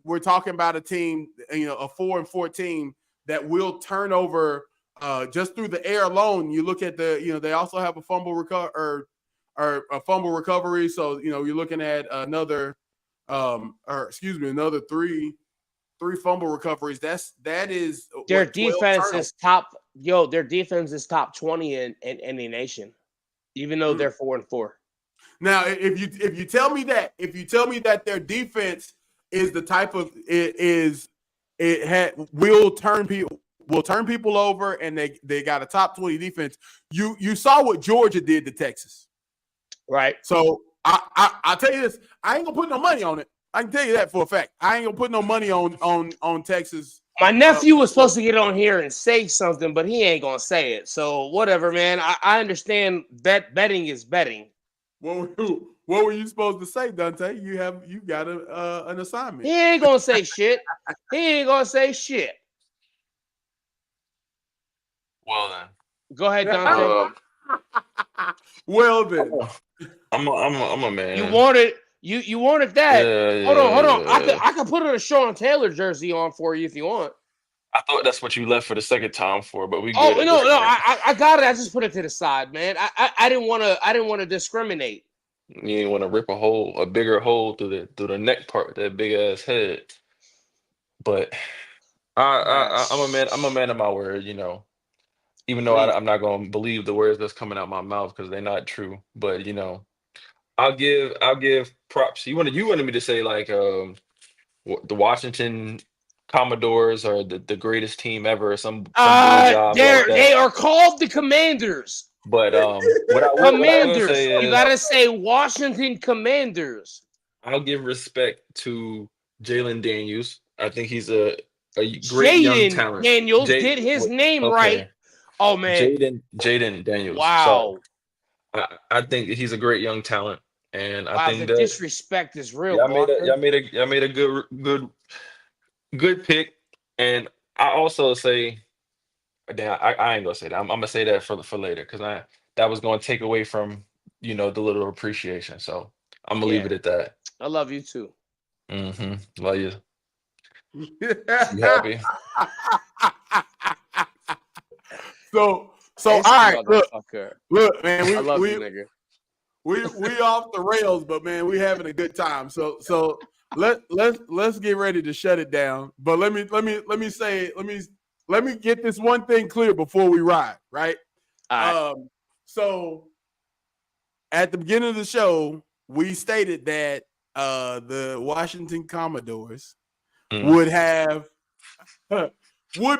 We're talking about a team, a 4-4 team that will turn over just through the air alone. You look at they also have a fumble recovery. So you're looking at another 3 fumble recoveries. That is their defense is top. Their defense is top 20 in the nation, even though they're 4-4. Now, if you tell me that their defense is the type of will turn people over, and they got a top 20 defense. You saw what Georgia did to Texas, right? So I'll tell you this: I ain't gonna put no money on it. I can tell you that for a fact. I ain't gonna put no money on Texas. My nephew was supposed to get on here and say something, but he ain't gonna say it. So whatever, man. I understand betting is betting. What were you supposed to say, Dante? You got an assignment. He ain't gonna say shit. Well then. Go ahead, Dante. Well then. I'm a man. You wanted that. Yeah, hold on. I can put a Sean Taylor jersey on for you if you want. I thought that's what you left for the second time for, but we. Oh no, I got it. I just put it to the side, man. I didn't want to discriminate. You didn't want to rip a bigger hole through the neck part, that big ass head. But I'm a man. I'm a man of my word. Even though I'm not gonna believe the words that's coming out my mouth because they're not true. But I'll give props. You wanted me to say like the Washington Commodores are the greatest team ever, or some job they are called the Commanders. But Commanders. You gotta say Washington Commanders. I'll give respect to Jalen Daniels. I think he's a great young talent. Daniels did his name right. Oh man, Jaden Daniels. Wow. So, I think he's a great young talent. And I Wow, think the that disrespect is real. y'all made Walker. a good pick. And I also say, damn, I ain't gonna say that. I'm gonna say that for later because that was gonna take away from the little appreciation. So I'm gonna leave Yeah, it at that. I love you too. Love you. You happy? So This all right, motherfucker. look, man, I love you, nigga. we off the rails, but man, we having a good time. So let's get ready to shut it down. But let me get this one thing clear before we ride, right? All right. So at the beginning of the show, we stated that the Washington Commodores would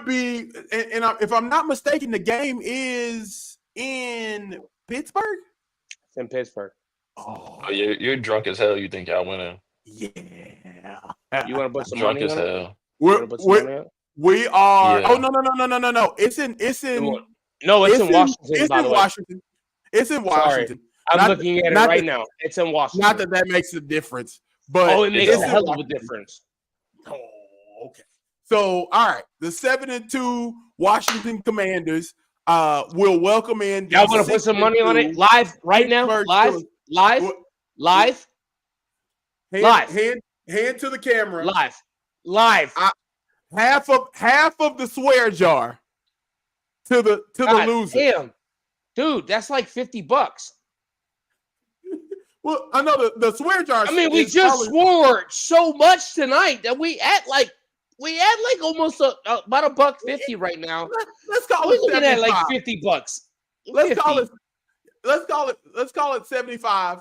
be, and if I'm not mistaken, the game is in Pittsburgh. It's in Pittsburgh. Oh, you're drunk as hell. You think y'all winning? Yeah. You want to put some Drunk money as on it? hell. We are. Yeah. Oh no. It's in. No, it's in Washington. It's by in the way. Washington. It's in Washington. Sorry. I'm looking at it right now. It's in Washington. Not that makes a difference, but it makes a hell of a difference. Oh, okay. So, all right, the 7-2 Washington Commanders will welcome in. Y'all want to put some money on it live right now? Live. Hand to the camera. Live. Half of the swear jar to the loser. Damn, dude, that's like $50. Well, I know the swear jar. I mean, we just swore so much tonight that we at like almost about $1.50 right now. Let's call We're it looking 75. at like $50. Let's call it 75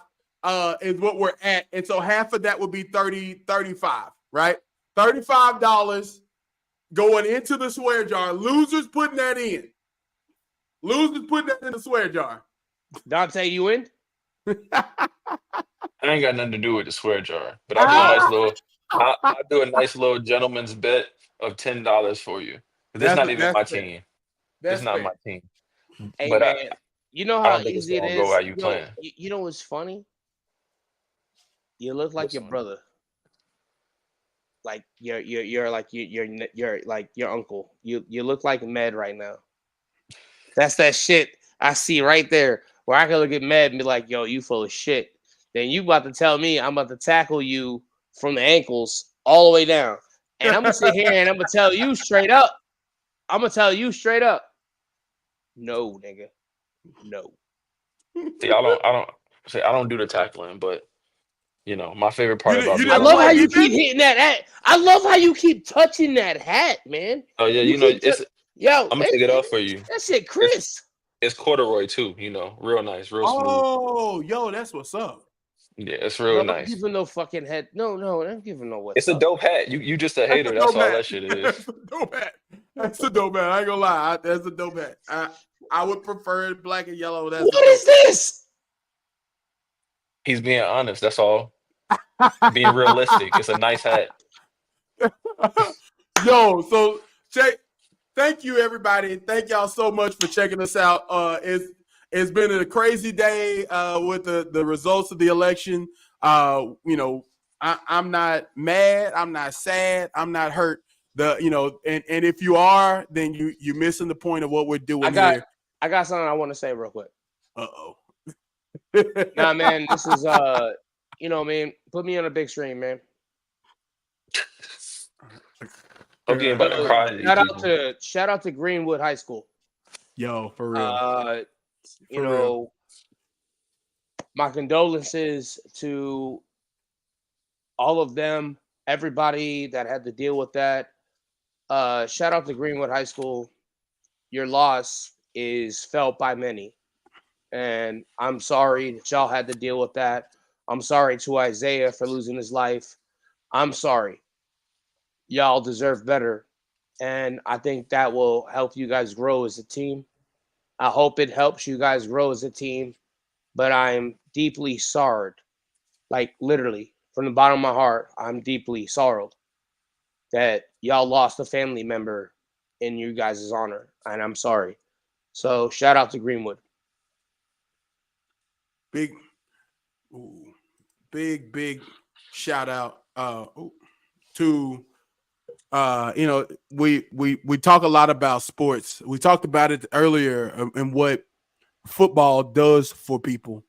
is what we're at. And so half of that would be 35, right? $35 going into the swear jar. Losers putting that in. Losers putting that in the swear jar. Dante, you in? I ain't got nothing to do with the swear jar, but I'll do a nice little gentleman's bet of $10 for you. This is not even my team. It's not my team. Hey, but man, you know how easy it is. Go how you playing. You know what's funny? You look like your brother. Like you're like your uncle. You look like Med right now. That's that shit I see right there. Where I can look at Med and be like, yo, you full of shit. Then you about to tell me I'm about to tackle you from the ankles all the way down. And I'm going to sit here and I'm going to tell you straight up. No, nigga. No. See, I don't do the tackling, but my favorite part about I love how you keep hitting that hat. I love how you keep touching that hat, man. Oh yeah, I'm gonna take it off for you. That shit, Chris. It's corduroy too, real nice, real smooth. Oh, yo, that's what's up. Yeah, it's real nice. Don't give no fucking head. No, don't give no what's It's up. a dope hat. You just a hater. That's all that shit is. That's a dope hat. That's a dope hat. I ain't gonna lie. That's a dope hat. I would prefer it black and yellow. What is this? He's being honest. That's all. Being realistic. It's a nice hat. Yo, so thank you everybody. Thank y'all so much for checking us out. It's been a crazy day with the results of the election. I'm not mad. I'm not sad. I'm not hurt. And if you are, then you're missing the point of what we're doing here. I got something I want to say real quick. Uh-oh. Nah, man, this is man, put me on a big screen, man. Okay, about to cry. Shout out to Greenwood High School. Yo, for real. My condolences to all of them, everybody that had to deal with that. Shout out to Greenwood High School. Your loss is felt by many. And I'm sorry that y'all had to deal with that. I'm sorry to Isaiah for losing his life. I'm sorry. Y'all deserve better. And I think that will help you guys grow as a team. I hope it helps you guys grow as a team. But I'm deeply sorrowed. Like literally, from the bottom of my heart, I'm deeply sorrowed that y'all lost a family member in you guys' honor. And I'm sorry. So shout out to Greenwood. Big. Ooh. big shout out to we talk a lot about sports. We talked about it earlier and what football does for people.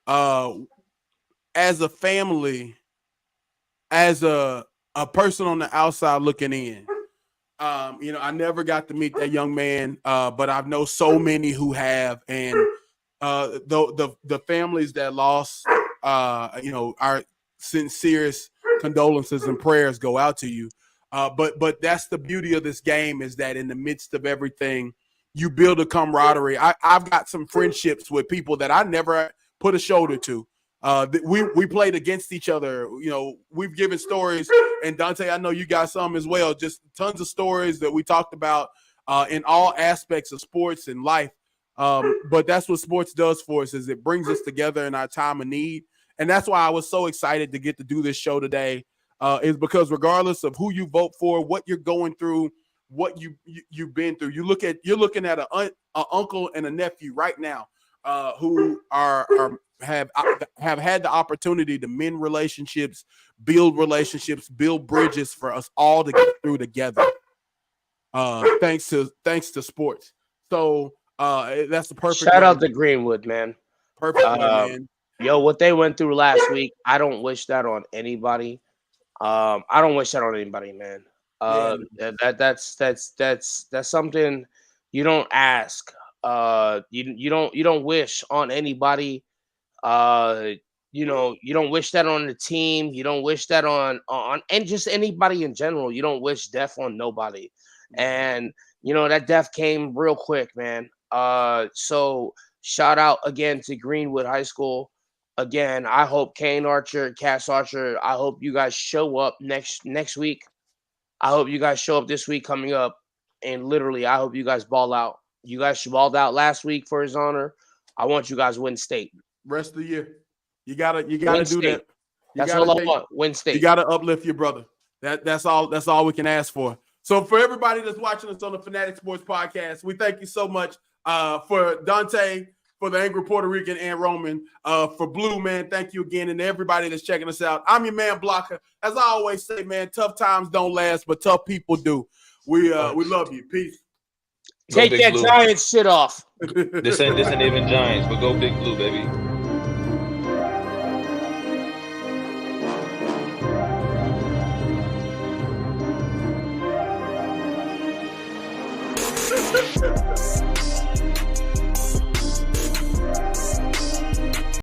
As a family, as a person on the outside looking in, I never got to meet that young man, but I know so many who have, and the families that lost, our sincerest condolences and prayers go out to you. But that's the beauty of this game, is that in the midst of everything, you build a camaraderie. I've got some friendships with people that I never put a shoulder to. We played against each other. We've given stories, and Dante, I know you got some as well. Just tons of stories that we talked about in all aspects of sports and life. But that's what sports does for us, is it brings us together in our time of need. And that's why I was so excited to get to do this show today, is because regardless of who you vote for, what you're going through, what you've been through, you're looking at an uncle and a nephew right now who have had the opportunity to mend relationships, build bridges for us all to get through together. Thanks to sports. So that's the perfect shout out to Greenwood, man. Perfect way, man. Yo, what they went through last week, I don't wish that on anybody. I don't wish that on anybody, man. That's something you don't ask. You don't wish on anybody. You don't wish that on the team. You don't wish that on and just anybody in general. You don't wish death on nobody. And that death came real quick, man. So shout out again to Greenwood High School. Again, I hope Kane Archer, Cass Archer, I hope you guys show up next week. I hope you guys show up this week coming up. And literally, I hope you guys ball out. You guys balled out last week for his honor. I want you guys to win state. Rest of the year. You gotta do that. That's all I want. Win state. You gotta uplift your brother. That's all we can ask for. So for everybody that's watching us on the Fanatic Sports Podcast, we thank you so much for Dante, for the Angry Puerto Rican and Roman, for Blue, man. Thank you again, and everybody that's checking us out. I'm your man Blocker. As I always say, man, tough times don't last, but tough people do. We love you. Peace. Take that Blue. Giants shit off. This ain't even Giants, but go Big Blue, baby.